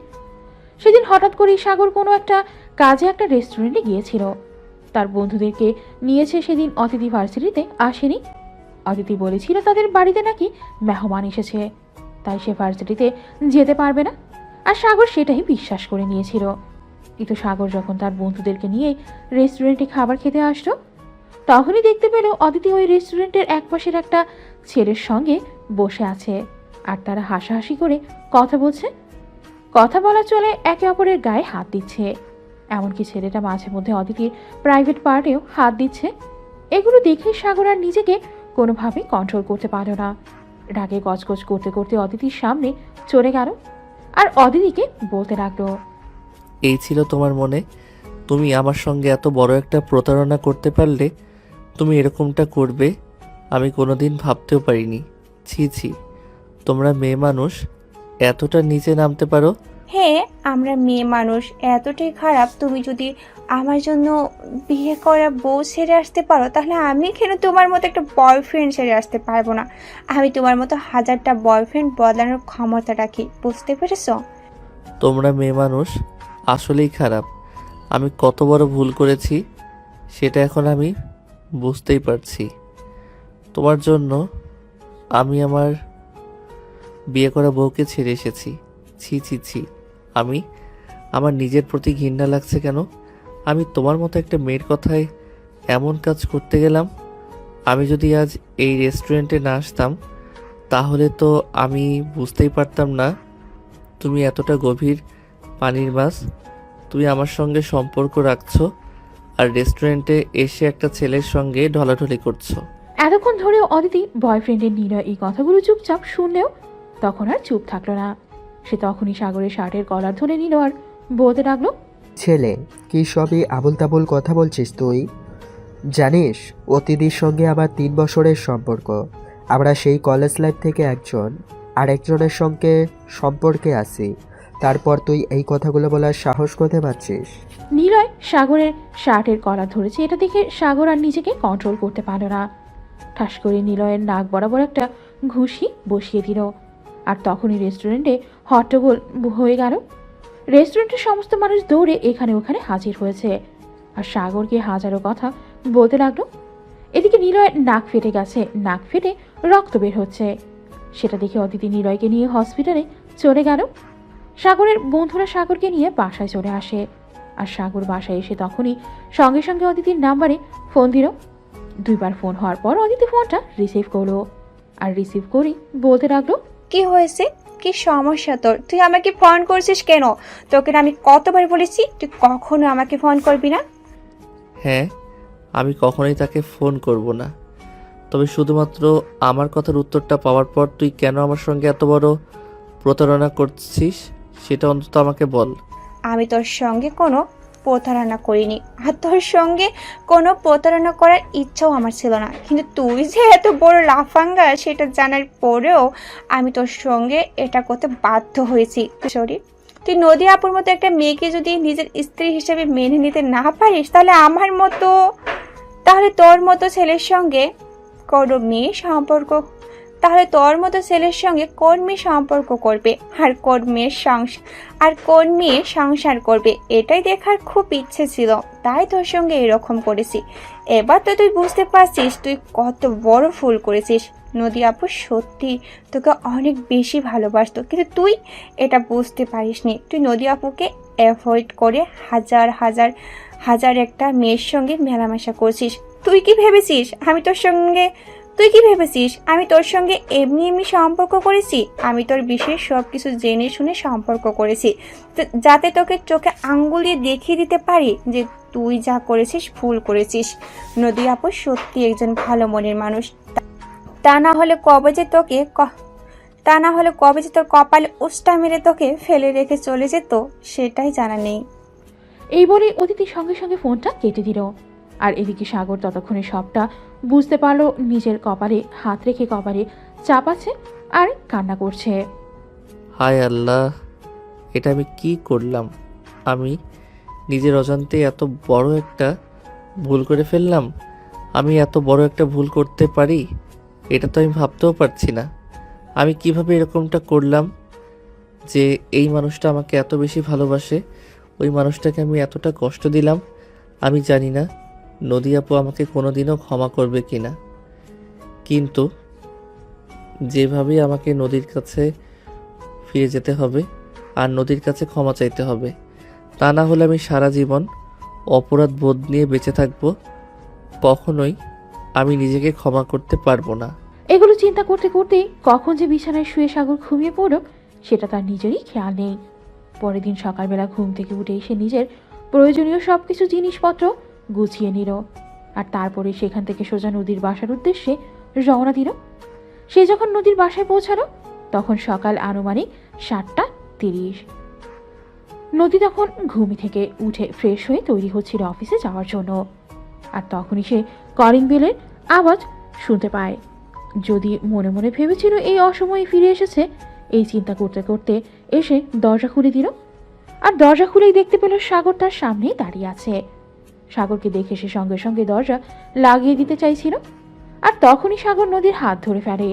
সেদিন হঠাৎ করেই সাগর কোনো একটা কাজে একটা রেস্টুরেন্টে গিয়েছিল। তার বন্ধুদেরকে নিয়েছে সেদিন অতিথি ভার্সিটিতে আসেনি। অতিথি বলেছিল তাদের বাড়িতে নাকি মেহমান এসেছে, তাই সে ভার্সিটিতে যেতে পারবে না। আর সাগর সেটাই বিশ্বাস করে নিয়েছিল। কিন্তু সাগর যখন তার বন্ধুদেরকে নিয়ে রেস্টুরেন্টে খাবার খেতে আসলো, তখনই দেখতে পেল অদিতি ওই রেস্টুরেন্টের একপাশের একটা ছেলের সঙ্গে বসে আছে, আর তারা হাসাহাসি করে কথা বলছে। কথা বলা চলে একে অপরের গায়ে হাত দিচ্ছে, এমনকি ছেলেটা মাঝে মধ্যে অদিতির প্রাইভেট পার্টেও হাত দিচ্ছে। এগুলো দেখে সাগর আর নিজেকে কোনোভাবেই কন্ট্রোল করতে পারল না। রাগে গজগজ করতে করতে অদিতির সামনে চলে গেল আর অদিতিকে বলতে লাগলো, এই ছিল তোমার মনে? তুমি আমার সঙ্গে এত বড় একটা প্রতারণা করতে পারলে? তুমি এরকমটা করবে আমি কোনোদিন ভাবতেও পারিনি। ছি ছি, তোমরা মেয়ে মানুষ এতটা নিচে নামতে পারো? হ্যাঁ, আমরা মেয়ে মানুষ এতটাই খারাপ। তুমি যদি আমার জন্য বিয়ে করা বউ ছেড়ে আসতে পারো, তাহলে আমি কেন তোমার মতো একটা বয়ফ্রেন্ড ছেড়ে আসতে পারবো না? আমি তোমার মতো হাজারটা বয়ফ্রেন্ড বদলানোর ক্ষমতা রাখি, বুঝতে পেরেছো? তোমরা মেয়ে মানুষ আসলেই খারাপ। আমি কত বড় ভুল করেছি সেটা এখন আমি বুঝতেই পারছি। তোমার জন্য আমি আমার বিয়ে করা বউকে ছেড়ে এসেছি। ছি ছি ছি, আমি আমার নিজের প্রতি ঘৃণা লাগছে কেন? আমি তোমার মতো একটা মেয়ের কথায় এমন কাজ করতে গেলাম। আমি যদি আজ এই রেস্টুরেন্টে না আসতাম তাহলে তো আমি বুঝতেই পারতাম না তুমি এতটা গভীর পানির মাছ। তুমি আমার সঙ্গে সম্পর্ক রাখছো আর রেস্টুরেন্টে এসে একটা ছেলের সঙ্গে ঢলাঢলি করছো। এতক্ষণ ধরেও অদিতি বয়ফ্রেন্ডের নিলয় এই কথাগুলো চুপচাপ শুনলেও তখন আর চুপ থাকলো না। সে তখনই সাগরের শার্টের কলার ধরে নিল আর বলতে লাগলো, ছেলে, কি সবই আবল তাবল কথা বলছিস তুই? জানিস অতিথির সঙ্গে আমার 3 বছরের সম্পর্ক। আমরা সেই কলেজ লাইফ থেকে একজন আরেকজনের সঙ্গে সম্পর্কে আছি। তারপর তুই এই কথাগুলো বলার সাহস কোথায় পাচ্ছিস? নিলয় সাগরের শার্টের কলার ধরেছে। এটা দেখে সাগর আর নিজেকে কন্ট্রোল করতে পারল না। ঠাস করে নিলয়ের নাক বরাবর একটা ঘুষি বসিয়ে দিল। আর তখনই রেস্টুরেন্টে হট্টগোল হয়ে গেল। রেস্টুরেন্টের সমস্ত মানুষ দৌড়ে এখানে ওখানে হাজির হয়েছে আর সাগরকে হাজারো কথা বলতে লাগলো। এদিকে নিলয়ের নাক ফেটে গেছে, নাক ফেটে রক্ত বের হচ্ছে। সেটা দেখে অদিতি নিলয়কে নিয়ে হসপিটালে চলে গেল। সাগরের বন্ধুরা সাগরকে নিয়ে বাসায় চলে আসে আর সাগর বাসায় এসে তখনই সঙ্গে সঙ্গে অদিতির নাম্বারে ফোন দিল। 2বার ফোন হওয়ার পর অদিতি ফোনটা রিসিভ করলো আর রিসিভ করেই বলতে লাগলো, কি হয়েছে? কি সমস্যা তোর? তুই আমাকে ফোন করছিস কেন? তোকে না আমি কতবার বলেছি তুই কখনো আমাকে ফোন করবি না। হ্যাঁ, আমি কখনোই তাকে ফোন করব না। তবে শুধুমাত্র আমার কথার উত্তরটা পাওয়ার পর তুই কেন আমার সঙ্গে এত বড় প্রতারণা করছিস সেটা অন্তত আমাকে বল। আমি তোর সঙ্গে কোনো প্রতারণা করিনি, আর তোর সঙ্গে কোনো প্রতারণা করার ইচ্ছাও আমার ছিল না, কিন্তু তুই যে এত বড় লাফাঙ্গা সেটা জানার পরেও আমি তোর সঙ্গে এটা করতে বাধ্য হয়েছি। সরি, তুই নদী আপুর মতো একটা মেয়েকে যদি নিজের স্ত্রী হিসেবে মেনে নিতে না পারিস, তাহলে তোর মতো ছেলের সঙ্গে কোনো মেয়ে সম্পর্ক কোন মেয়ে সম্পর্ক করবে, আর কোন মেয়ে সংসার করবে, এটাই দেখার খুব ইচ্ছে ছিল, তাই তোর সঙ্গে এরকম করেছি। এবার তো তুই বুঝতে পারছিস তুই কত বড় ভুল করেছিস। নদী আপু সত্যি তোকে অনেক বেশি ভালোবাসতো, কিন্তু তুই এটা বুঝতে পারিসনি। তুই নদী আপুকে অ্যাভয়েড করে হাজার একটা মেয়ের সঙ্গে মেলামেশা করছিস। তুই কি ভেবেছিস আমি তোর সঙ্গে এমনি সম্পর্ক করেছি? আমি তোর বিশেষ সব কিছু জেনে শুনে সম্পর্ক করেছি, যাতে তোকে চোখে আঙ্গুল দিয়ে দেখিয়ে দিতে পারি যে তুই যা করেছিস ভুল করেছিস। নদী আপু সত্যি একজন ভালো মনের মানুষ, তা না হলে কবে যে তোর কপালে উষ্টা মেরে তোকে ফেলে রেখে চলে যেত সেটাই জানা নেই। এই বলে অদিতি সঙ্গে সঙ্গে ফোনটা কেটে দিল। আর এদিকে সাগর ততক্ষণে সবটা বুঝতে পারলো, নিজের কপালে হাত রেখে কপালে চাপাচ্ছে আর কান্না করছে। হায় আল্লাহ, এটা আমি কি করলাম? আমি নিজের অজান্তে এত বড় একটা ভুল করে ফেললাম। আমি এত বড় একটা ভুল করতে পারি এটা তো আমি ভাবতেও পারছি না। আমি কিভাবে এরকমটা করলাম যে এই মানুষটা আমাকে এত বেশি ভালোবাসে, ওই মানুষটাকে আমি এতটা কষ্ট দিলাম। আমি জানি না নদী আপু আমাকে কোনোদিনও ক্ষমা করবে কিনা, কিন্তু যেভাবে আমাকে নদীর কাছে ফিরে যেতে হবে আর নদীর কাছে ক্ষমা চাইতে হবে, তা না হলে আমি সারা জীবন অপরাধ বোধ নিয়ে বেঁচে থাকবো। কখনোই আমি নিজেকে ক্ষমা করতে পারবো না। এগুলো চিন্তা করতে করতে কখন যে বিছানায় শুয়ে সাগর ঘুমিয়ে পড়ল সেটা তার নিজেরই খেয়াল নেই। পরের দিন সকালবেলা ঘুম থেকে উঠে এসে নিজের প্রয়োজনীয় সবকিছু জিনিসপত্র গুছিয়ে নিল, আর তারপরে সেখান থেকে সোজা নদীর বাসার উদ্দেশ্যে রওনা দিল। সে যখন নদীর বাসায় পৌঁছালো তখন সকাল আনুমানিক 7:30। নদী তখন ঘুম থেকে উঠে ফ্রেশ হয়ে তৈরি হচ্ছিল অফিসে যাওয়ার জন্য, আর তখনই সে কলিং বেলের আওয়াজ শুনতে পায়। যদি মনে মনে ভেবেছিল এই অসময়ে ফিরে এসেছে, এই চিন্তা করতে করতে এসে দরজা খুলে দিল, আর দরজা খুলেই দেখতে পেল সাগর তার সামনেই দাঁড়িয়ে আছে। সাগরকে দেখে সে সঙ্গে সঙ্গে দরজা লাগিয়ে দিতে চাইছিল, আর তখনই সাগর নদীর হাত ধরে ফেলে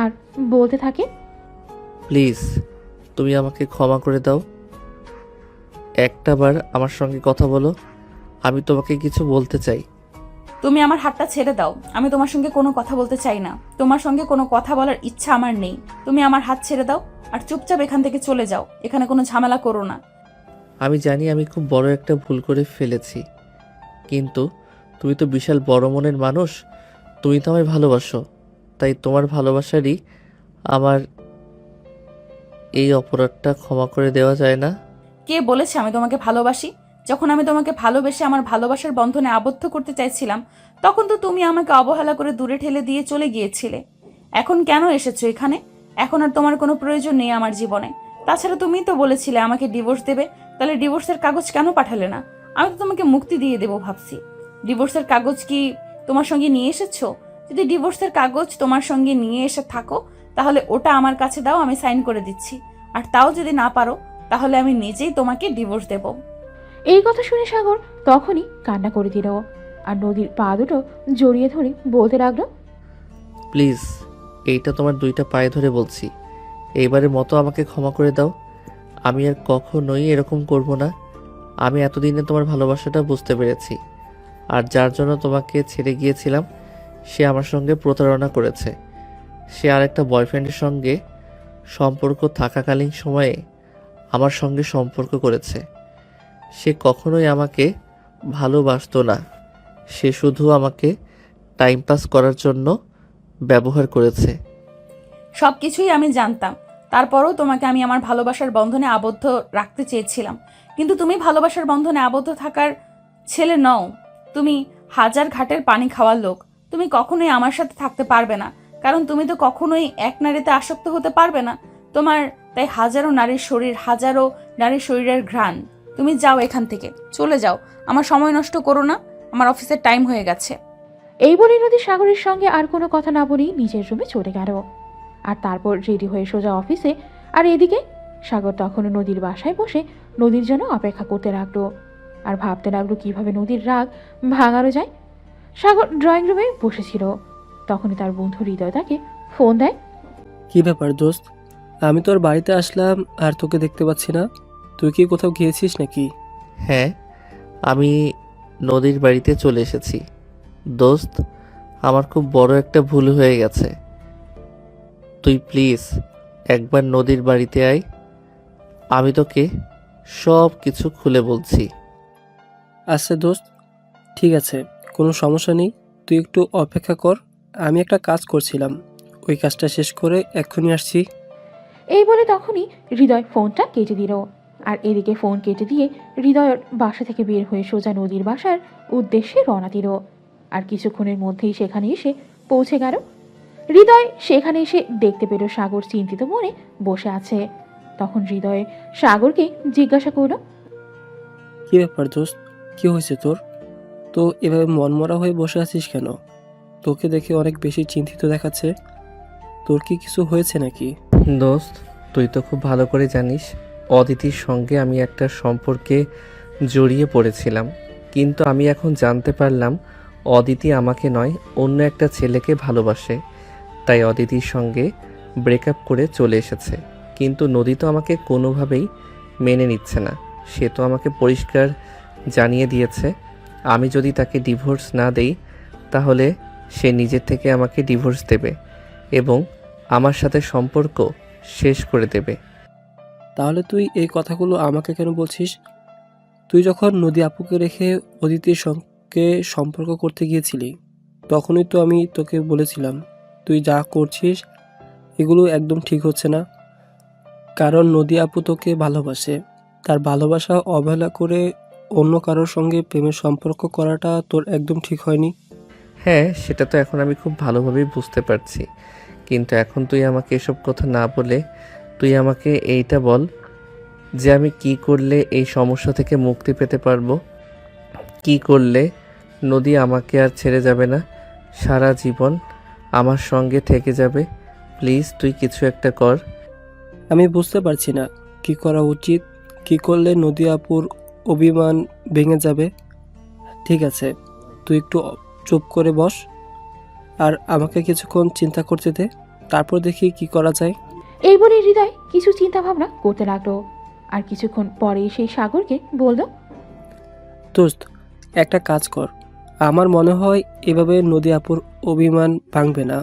আর বলতে থাকে, প্লিজ তুমি আমাকে ক্ষমা করে দাও। একটাবার আমার সঙ্গে কথা বলো, আমি তোমাকে কিছু বলতে চাই। তুমি আমার হাতটা ছেড়ে দাও, আমি তোমার সঙ্গে কোনো কথা বলতে চাই না, তোমার সঙ্গে কোনো কথা বলার ইচ্ছা আমার নেই। তুমি আমার হাত ছেড়ে দাও আর চুপচাপ এখান থেকে চলে যাও, এখানে কোনো ঝামেলা করো না। আমি জানি আমি খুব বড় একটা ভুল করে ফেলেছি, কিন্তু তুমি তো বিশাল বড় মনের মানুষ, তুমি তো আমায় ভালোবাসো, তাই তোমার ভালোবাসারই আমার এই অপরাধটা ক্ষমা করে দেওয়া যায় না? কে বলেছে আমি তোমাকে ভালোবাসি? যখন আমি তোমাকে ভালোবেসে আমার ভালোবাসার বন্ধনে আবদ্ধ করতে চাইছিলাম, তখন তো তুমি আমাকে অবহেলা করে দূরে ঠেলে দিয়ে চলে গিয়েছিলে। এখন কেন এসেছো এখানে? এখন আর তোমার কোনো প্রয়োজন নেই আমার জীবনে। তাছাড়া তুমিই তো বলেছিলে আমাকে ডিভোর্স দেবে, তাহলে ডিভোর্সের কাগজ কেন পাঠালে না? আমি তো তোমাকে মুক্তি দিয়ে দেবো ভাবছি। ডিভোর্সের কাগজ কি তোমার সঙ্গে নিয়ে এসেছো? যদি ডিভোর্সের কাগজ তোমার সঙ্গে নিয়ে এসে থাকো, তাহলে ওটা আমার কাছে দাও, আমি সাইন করে দিচ্ছি। আর তাও যদি না পারো, তাহলে আমি নিজেই তোমাকে ডিভোর্স দেবো। এই কথা শুনে সাগর তখনই কান্না করে দিল, আর নদীর পা দুটো জড়িয়ে ধরে বলতে লাগলো, প্লিজ এইটা তোমার দুইটা পায়ে ধরে বলছি, এইবারের মতো আমাকে ক্ষমা করে দাও। আমি আর কখনোই এরকম করব না। আমি এতদিনে তোমার ভালোবাসাটা বুঝতে পেরেছি, আর যার জন্য তোমাকে ছেড়ে গিয়েছিলাম সে আমার সঙ্গে প্রতারণা করেছে। সে আর একটা বয়ফ্রেন্ডের সঙ্গে সম্পর্ক থাকাকালীন সময়ে আমার সঙ্গে সম্পর্ক করেছে। সে কখনোই আমাকে ভালোবাসতো না, সে শুধু আমাকে টাইম পাস করার জন্য ব্যবহার করেছে। সবকিছুই আমি জানতাম, তারপরও তোমাকে আমি আমার ভালোবাসার বন্ধনে আবদ্ধ রাখতে চেয়েছিলাম, কিন্তু তুমি ভালোবাসার বন্ধনে আবদ্ধ থাকার ছেলে নও। তুমি হাজার ঘাটের পানি খাওয়ার লোক। তুমি কখনোই আমার সাথে থাকতে পারবে না, কারণ তুমি তো কখনোই এক নারীতে আসক্ত হতে পারবে না। তোমার তাই হাজারো নারীর শরীর, হাজারো নারীর শরীরের ঘ্রাণ। তুমি যাও এখান থেকে, চলে যাও। আমার সময় নষ্ট করো না, আমার অফিসের টাইম হয়ে গেছে। এই বলে নদী সাগরের সঙ্গে আর কোনো কথা না বলেই নিজের রুমে চলে গেল। আর তারপর রেডি হয়ে সোজা অফিসে। আর এদিকে সাগর তখনও নদীর বাসায় বসে নদীর জন্য অপেক্ষা করতে লাগলো আর ভাবতে লাগলো কিভাবে নদীর রাগ ভাঙানো যায়। সাগর ড্রয়িং রুমে বসেছিল, তখনই তার বন্ধু হৃদয় তাকে ফোন দেয়। কি ব্যাপার দোস্ত, আমি তোর বাড়িতে আসলাম আর তোকে দেখতে পাচ্ছি না। তুই কি কোথাও গিয়েছিস নাকি? হ্যাঁ, আমি নদীর বাড়িতে চলে এসেছি। দোস্ত, আমার খুব বড় একটা ভুল হয়ে গেছে। তুই প্লিজ একবার নদীর বাড়িতে আয়, আমি তোকে সব কিছু খুলে বলছি। আচ্ছা দোস্ত, ঠিক আছে, কোনো সমস্যা নেই। তুই একটু অপেক্ষা কর, আমি একটা কাজ করছিলাম, ওই কাজটা শেষ করে এক্ষুনি আসছি। এই বলে তখনই হৃদয় ফোনটা কেটে দিল। আর এদিকে ফোন কেটে দিয়ে হৃদয়ের বাসা থেকে বের হয়ে সোজা নদীর বাসার উদ্দেশ্যে রওনা দিল। আর কিছুক্ষণের মধ্যেই সেখানে এসে পৌঁছে গেল। হৃদয় সেখানে এসে দেখতে পেল সাগর চিন্তিত মনে বসে আছে। তখন হৃদয় সাগরকে জিজ্ঞাসা করল, কি ব্যাপার দোস্ত, কি হয়েছে তোর? তো এভাবে মনমরা হয়ে বসে আছিস কেন? তোকে দেখে অনেক বেশি চিন্তিত দেখাচ্ছে। তোর কি কিছু হয়েছে নাকি? দোস্ত, তুই তো খুব ভালো করে জানিস অদিতির সঙ্গে আমি একটা সম্পর্কে জড়িয়ে পড়েছিলাম, কিন্তু আমি এখন জানতে পারলাম অদিতি আমাকে নয় অন্য একটা ছেলেকে ভালোবাসে। তাই অদিতির সঙ্গে ব্রেকআপ করে চলে এসেছে। কিন্তু নদী তো আমাকে কোনোভাবেই মেনে নিচ্ছে না। সে তো আমাকে পরিষ্কার জানিয়ে দিয়েছে আমি যদি তাকে ডিভোর্স না দেই তাহলে সে নিজের থেকে আমাকে ডিভোর্স দেবে এবং আমার সাথে সম্পর্ক শেষ করে দেবে। তাহলে তুই এই কথাগুলো আমাকে কেন বলছিস? তুই যখন নদী আপুকে রেখে অদিতির সঙ্গে সম্পর্ক করতে গিয়েছিলি, তখনই তো আমি তোকে বলেছিলাম তুই যা করছিস এগুলো একদম ঠিক হচ্ছে না। কারণ নদী আপু তোকে ভালোবাসে, তার ভালোবাসা অবহেলা করে অন্য কারোর সঙ্গে প্রেমের সম্পর্ক করাটা তোর একদম ঠিক হয়নি। হ্যাঁ, সেটা তো এখন আমি খুব ভালোভাবেই বুঝতে পারছি, কিন্তু এখন তুই আমাকে এসব কথা না বলে তুই আমাকে এইটা বল যে আমি কি করলে এই সমস্যা থেকে মুক্তি পেতে পারবো, কি করলে নদী আমাকে আর ছেড়ে যাবে না, সারা জীবন আমার সঙ্গে থেকে যাবে। প্লিজ তুই কিছু একটা কর। আমি বুঝতে পারছি না কি করা উচিত, কি করলে নদী আপুর অভিমান ভেঙে যাবে। ঠিক আছে, তুই একটু চুপ করে বস আর আমাকে কিছুক্ষণ চিন্তা করতে দে, তারপর দেখি কি করা যায়। এই বলে হৃদয় কিছু চিন্তা ভাবনা করতে লাগলো। আর কিছুক্ষণ পরে সেই সাগরকে বলল, দোস্ত, একটা কাজ কর, আমার মনে হয় এভাবে নদী আপুর অভিমান ভাঙবে না।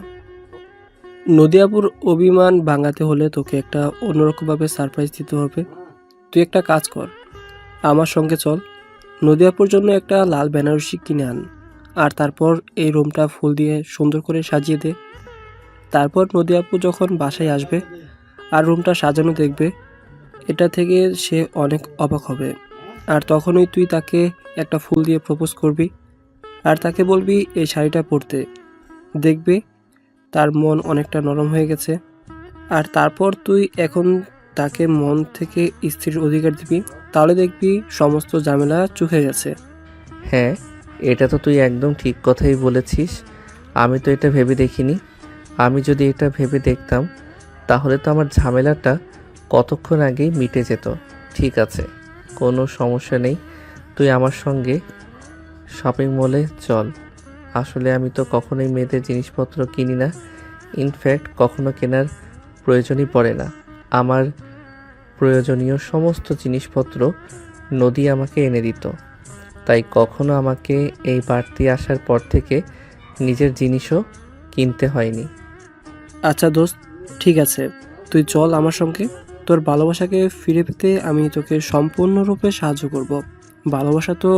নদী আপুর অভিমান ভাঙাতে হলে তোকে একটা অন্যরকমভাবে সারপ্রাইজ দিতে হবে। তুই একটা কাজ কর, আমার সঙ্গে চল, নদী আপুর জন্য একটা লাল বেনারসি কিনে আন, আর তারপর এই রুমটা ফুল দিয়ে সুন্দর করে সাজিয়ে দে। তারপর নদী আপু যখন বাসায় আসবে আর রুমটা সাজানো দেখবে, এটা থেকে সে অনেক অবাক হবে। আর তখনই তুই তাকে একটা ফুল দিয়ে প্রপোজ করবি আর তাকে বলবি এই শাড়িটা পরতে। দেখবে তার মন অনেকটা নরম হয়ে গেছে। আর তারপর তুই এখন তাকে মন থেকে স্ত্রীর অধিকার দিবি, তাহলে দেখবি সমস্ত ঝামেলা চুকে গেছে। হ্যাঁ, এটা তো তুই একদম ঠিক কথাই বলেছিস। আমি তো এটা ভেবে দেখিনি। আমি যদি এটা ভেবে দেখতাম তাহলে তো আমার ঝামেলাটা কতক্ষণ আগেই মিটে যেত। ঠিক আছে, কোনো সমস্যা নেই, তুই আমার সঙ্গে শপিং মলে চল। আসলে আমি তো কখনোই মেয়েদের জিনিসপত্র কিনি না, ইনফ্যাক্ট কখনো কেনার প্রয়োজনই পড়ে না। আমার প্রয়োজনীয় সমস্ত জিনিসপত্র নদী আমাকে এনে দিত, তাই কখনো আমাকে এই বাড়তি আসার পর থেকে নিজের জিনিসও কিনতে হয়নি। আচ্ছা দোস্ত, ঠিক আছে, তুই চল আমার সঙ্গে। তোর ভালোবাসাকে ফিরে পেতে আমি তোকে সম্পূর্ণরূপে সাহায্য করব। ভালোবাসা তো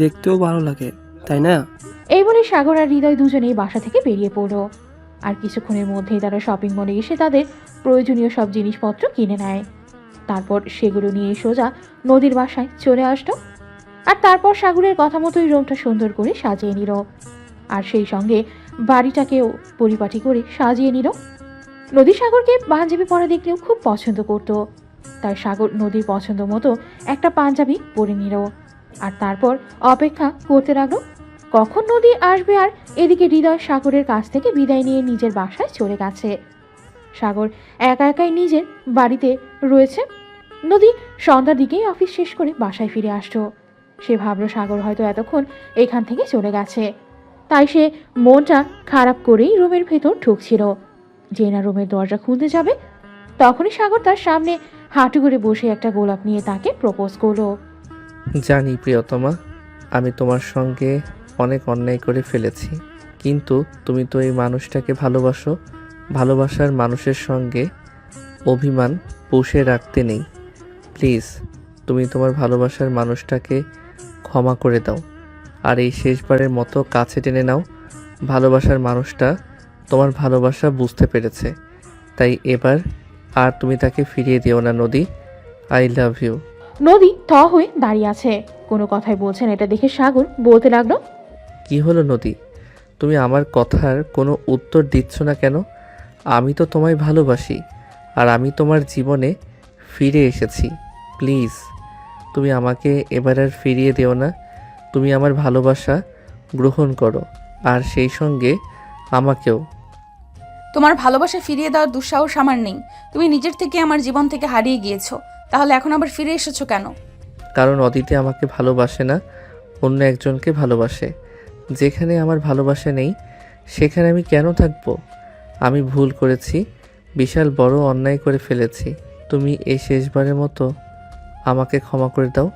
দেখতেও ভালো লাগে, তাই না? এই বলে সাগর আর হৃদয় দুজনেই বাসা থেকে বেরিয়ে পড়ল। আর কিছুক্ষণের মধ্যেই তারা শপিং মলে এসে তাদের প্রয়োজনীয় সব জিনিসপত্র কিনে নেয়। তারপর সেগুলো নিয়ে সোজা নদীর বাসায় চলে আসলো। আর তারপর সাগরের কথা মতোই রুমটা সুন্দর করে সাজিয়ে নিল, আর সেই সঙ্গে বাড়িটাকেও পরিপাটি করে সাজিয়ে নিল। নদী সাগরকে পাঞ্জাবি পরা দেখলেও খুব পছন্দ করত, তাই সাগর নদীর পছন্দ মতো একটা পাঞ্জাবি পরে নিল। আর তারপর অপেক্ষা করতে লাগলো কখন নদী আসবে। আর এদিকে হৃদয় সাগরের কাছ থেকে বিদায় নিয়ে নিজের বাসায় চলে গেছে। সাগর একা একাই নিজের বাড়িতে রয়েছে। নদী সন্ধ্যার দিকেই অফিস শেষ করে বাসায় ফিরে আসতো। সে ভাবলো সাগর হয়তো এতক্ষণ এখান থেকে চলে গেছে, তাই সে মনটা খারাপ করেই রুমের ভেতর ঢুকছিল। যে না রুমের দরজা খুলতে যাবে, তখনই সাগর তার সামনে হাঁটু করে বসে একটা গোলাপ নিয়ে তাকে প্রপোজ করলো। জানি প্রিয়তমা, আমি তোমার সঙ্গে অনেক অন্যায় করে ফেলেছি, কিন্তু তুমি তো এই মানুষটাকে ভালোবাসো। ভালোবাসার মানুষের সঙ্গে অভিমান পুষে রাখতে নেই। প্লিজ তুমি তোমার ভালোবাসার মানুষটাকে ক্ষমা করে দাও, আর এই শেষবারের মতো কাছে টেনে নাও। ভালোবাসার মানুষটা তোমার ভালোবাসা বুঝতে পেরেছে, তাই এবার আর তুমি তাকে ফিরিয়ে দিও না নদী। I love you. নদী থ হয়ে দাঁড়িয়ে আছে, কোনো কথাই বলছেন। এটা দেখে সাগর বলতে লাগলো, কি হলো নদী, তুমি আমার কথার কোনো উত্তর দিচ্ছ না কেন? আমি তো তোমায় ভালোবাসি, আর আমি তোমার জীবনে ফিরে এসেছি। প্লিজ তুমি আমাকে এবার আর ফিরিয়ে দিও না। তুমি আমার ভালোবাসা গ্রহণ করো, আর সেই সঙ্গে আমাকেও। তোমার ভালোবাসা ফিরিয়ে দেওয়ার দুঃসাহস আমার নেই। তুমি নিজের থেকে আমার জীবন থেকে হারিয়ে গিয়েছো, তাহলে এখন আবার ফিরে এসেছো কেন? কারণ অদিতি আমাকে ভালোবাসে না, অন্য একজনকে ভালোবাসে। যেখানে আমার ভালোবাসা নেই সেখানে আমি কেন থাকবো? আমি ভুল করেছি, বিশাল বড় অন্যায় করে ফেলেছি। তুমি এই শেষবারের মতো আমাকে ক্ষমা করে দাও,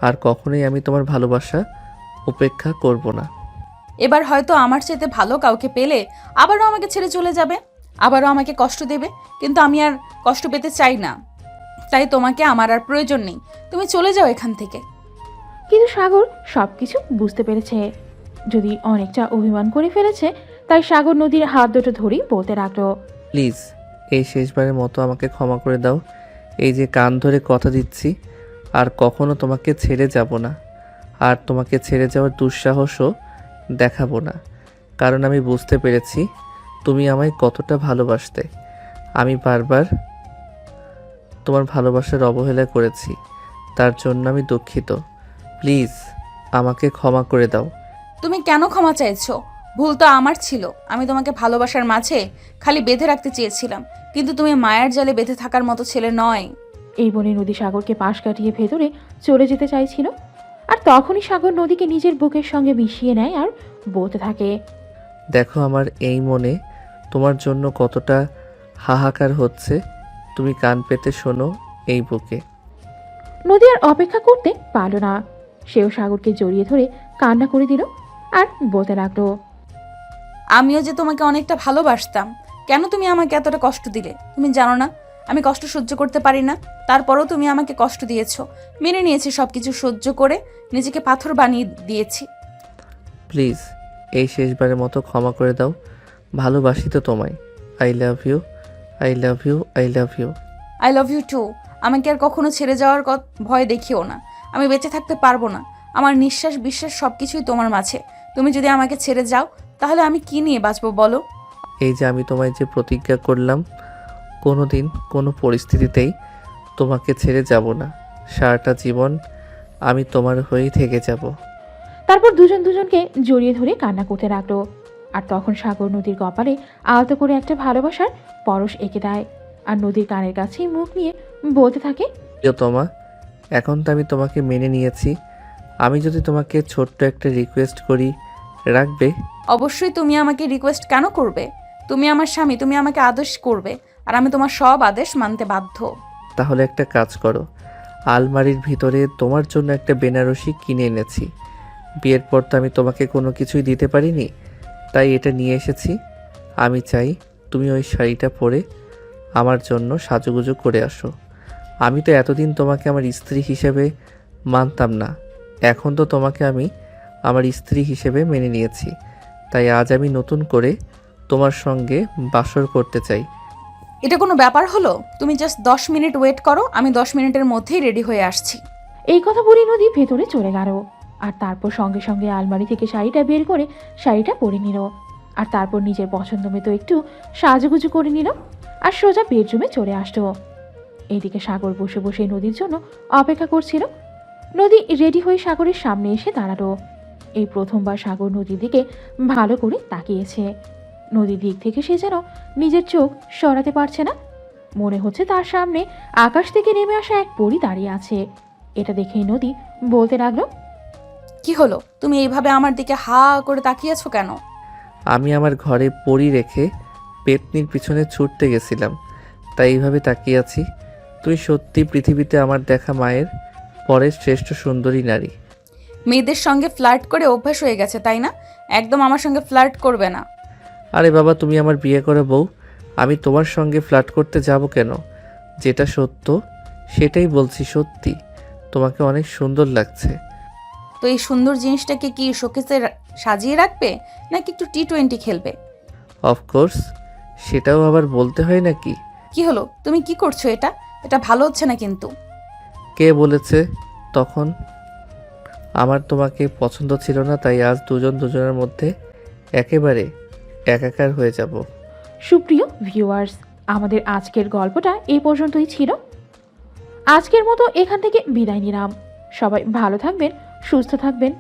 আর কখনোই আমি তোমার ভালোবাসা উপেক্ষা করব না। এবার হয়তো আমার চাইতে ভালো কাউকে পেলে আবারও আমাকে ছেড়ে চলে যাবে, আবারও আমাকে কষ্ট দেবে, কিন্তু আমি আর কষ্ট পেতে চাই না। তাই তোমাকে আমার আর প্রয়োজন নেই, তুমি চলে যাও এখান থেকে। কিন্তু সাগর সবকিছু বুঝতে পেরেছে, যদি অনেকটা অভিমান করে ফেলেছে। তাই সাগর নদীর হাত দুটো ধরেই বলতে লাগলো, প্লিজ এই শেষবারের মতো আমাকে ক্ষমা করে দাও। এই যে কান ধরে কথা দিচ্ছি, আর কখনো তোমাকে ছেড়ে যাব না, আর তোমাকে ছেড়ে যাওয়ার দুঃসাহসও দেখাবো না। কারণ আমি বুঝতে পেরেছি তুমি আমায় কতটা ভালোবাসতে। আমি বারবার তোমার ভালোবাসার অবহেলা করেছি, তার জন্য আমি দুঃখিত। প্লিজ আমাকে ক্ষমা করে দাও। তুমি কেন ক্ষমা চাইছো? ভুল তো আমার ছিল। আমি তোমাকে ভালোবাসার মাঝে খালি বেঁধে রাখতে চেয়েছিলাম, কিন্তু তুমি মায়ার জালে বেঁধে থাকার মতো ছেলে নয়। এই বলে নদী সাগরকে পাশ কাটিয়ে ভেতরে চলে যেতে চাইছিল। আর তখনই সাগর নদীকে নিজের বুকের সঙ্গে মিশিয়ে নেয় আর বলতে থাকে, দেখো আমার এই মনে তোমার জন্য কতটা হাহাকার হচ্ছে। তুমি কান পেতে শোনো এই বুকে। নদী আর অপেক্ষা করতে পারল না, সেও সাগরকে জড়িয়ে ধরে কান্না করে দিল আর বলতে লাগলো, আমিও যে তোমাকে অনেকটা ভালোবাসতাম, কেন তুমি আমাকে এতটা কষ্ট দিলে? তুমি জানো না আমি কষ্ট সহ্য করতে পারি না, তারপরও তুমি আমাকে কষ্ট দিয়েছো। মেনে নিয়েছি, সবকিছু সহ্য করে নিজেকে পাথর বানিয়ে দিয়েছি। প্লিজ এই শেষবারের মতো ক্ষমা করে দাও। ভালোবাসি তো তোমায়। I love you, I love you, I love you. I love you too. আমাকে আর কখনো ছেড়ে যাওয়ার ভয় দেখিও না। আমি বেঁচে থাকতে পারবো না। আমার নিঃশ্বাস বিশ্বাস সবকিছুই তোমার মাঝে। তুমি যদি আমাকে ছেড়ে যাও, তাহলে আমি কি নিয়ে বাঁচবো বলো? এই যে আমি তোমায় যে প্রতিজ্ঞা করলাম, কোনো দিন কোনো পরিস্থিতিতেই তোমাকে ছেড়ে যাব না। সারাটা জীবন আমি তোমার হয়েই থেকে যাব। তারপর দুজন দুজনকে জড়িয়ে ধরে কান্না করতে লাগলো। আর তখন সাগর নদীর কপালে আলতো করে একটা ভালোবাসার পরশ এঁকে দেয়, আর নদীর কানের কাছেই মুখ নিয়ে বলতে থাকে, প্রিয়তমা, এখন তো আমি তোমাকে মেনে নিয়েছি। আমি যদি তোমাকে ছোট্ট একটা রিকোয়েস্ট করি, রাখবে? অবশ্যই। তুমি আমাকে রিকোয়েস্ট কেন করবে? তুমি আমার স্বামী, তুমি আমাকে আদেশ করবে, আর আমি তোমার সব আদেশ মানতে বাধ্য। তাহলে একটা কাজ করো, আলমারির ভিতরে তোমার জন্য একটা বেনারসি কিনে এনেছি। বিয়ের পর তো আমি তোমাকে কোনো কিছুই দিতে পারিনি, তাই এটা নিয়ে এসেছি। আমি চাই তুমি ওই শাড়িটা পরে আমার জন্য সাজুগুজু করে আসো। আমি তো এতদিন তোমাকে আমার স্ত্রী হিসেবে মানতাম না, এখন তো তোমাকে আমি আমার স্ত্রী হিসেবে মেনে নিয়েছি। তাই আজ আমি নতুন করে তোমার সঙ্গে বাসর করতে চাই। এটা কোনো ব্যাপার হলো? তুমি জাস্ট 10 মিনিট ওয়েট করো, আমি 10 মিনিটের মধ্যেই রেডি হয়ে আসছি। এই কথা বলে নদী ভেতরে চলে গেল। আর তারপর সঙ্গে সঙ্গে আলমারি থেকে শাড়িটা বের করে শাড়িটা পরে নিল। আর তারপর নিজের পছন্দ মতো একটু সাজুগুজু করে নিল আর সোজা বেডরুমে চলে আসলো। এইদিকে সাগর বসে বসে নদীর জন্য অপেক্ষা করছিল। নদী রেডি হয়ে সাগরের সামনে এসে দাঁড়ালো। এই প্রথমবার সাগর নদীর দিকে ভালো করে তাকিয়েছে। নদীর দিক থেকে সে যেন নিজের চোখ সরাতে পারছে না। মনে হচ্ছে তার সামনে আকাশ থেকে নেমে আসা এক পরী দাঁড়িয়ে আছে। এটা দেখেই নদী বলতে লাগলো, কি হলো, তুমি এইভাবে আমার দিকে হা করে তাকিয়েছো কেন? আমি আমার ঘরে পড়ি রেখে পেতনির পিছনে ছুটতে গেছিলাম, তাই এইভাবে তাকিয়ে আছি। তুই সত্যি পৃথিবীতে আমার দেখা মায়ের পরের শ্রেষ্ঠ সুন্দরী নারী। মেয়েদের সঙ্গে ফ্লার্ট করে অভ্যাস হয়ে গেছে তাই না? একদম আমার সঙ্গে ফ্লার্ট করবে না। আরে বাবা, তুমি আমার বিয়ে করা বউ, আমি তোমার সঙ্গে ফ্লার্ট করতে যাব কেন? যেটা সত্য সেটাই বলছি। সত্যি তোমাকে অনেক সুন্দর লাগছে। তো এই সুন্দর জিনিসটাকে কি শোকেসে সাজিয়ে রাখবে নাকি একটু T20 খেলবে? অফকোর্স, সেটাও আবার বলতে হয় নাকি? কি হলো, তুমি কি করছো? এটা এটা ভালো হচ্ছে না কিন্তু। কে বলেছে? তখন আমার তোমাকে পছন্দ ছিল না, তাই আজ দুজন দুজনের মধ্যে একেবারে একাকার হয়ে যাব। সুপ্রিয় ভিউয়ার্স, আমাদের আজকের গল্পটা এই পর্যন্তই ছিল। আজকের মতো এখান থেকে বিদায় নিলাম। সবাই ভালো থাকবেন, সুস্থ থাকবেন।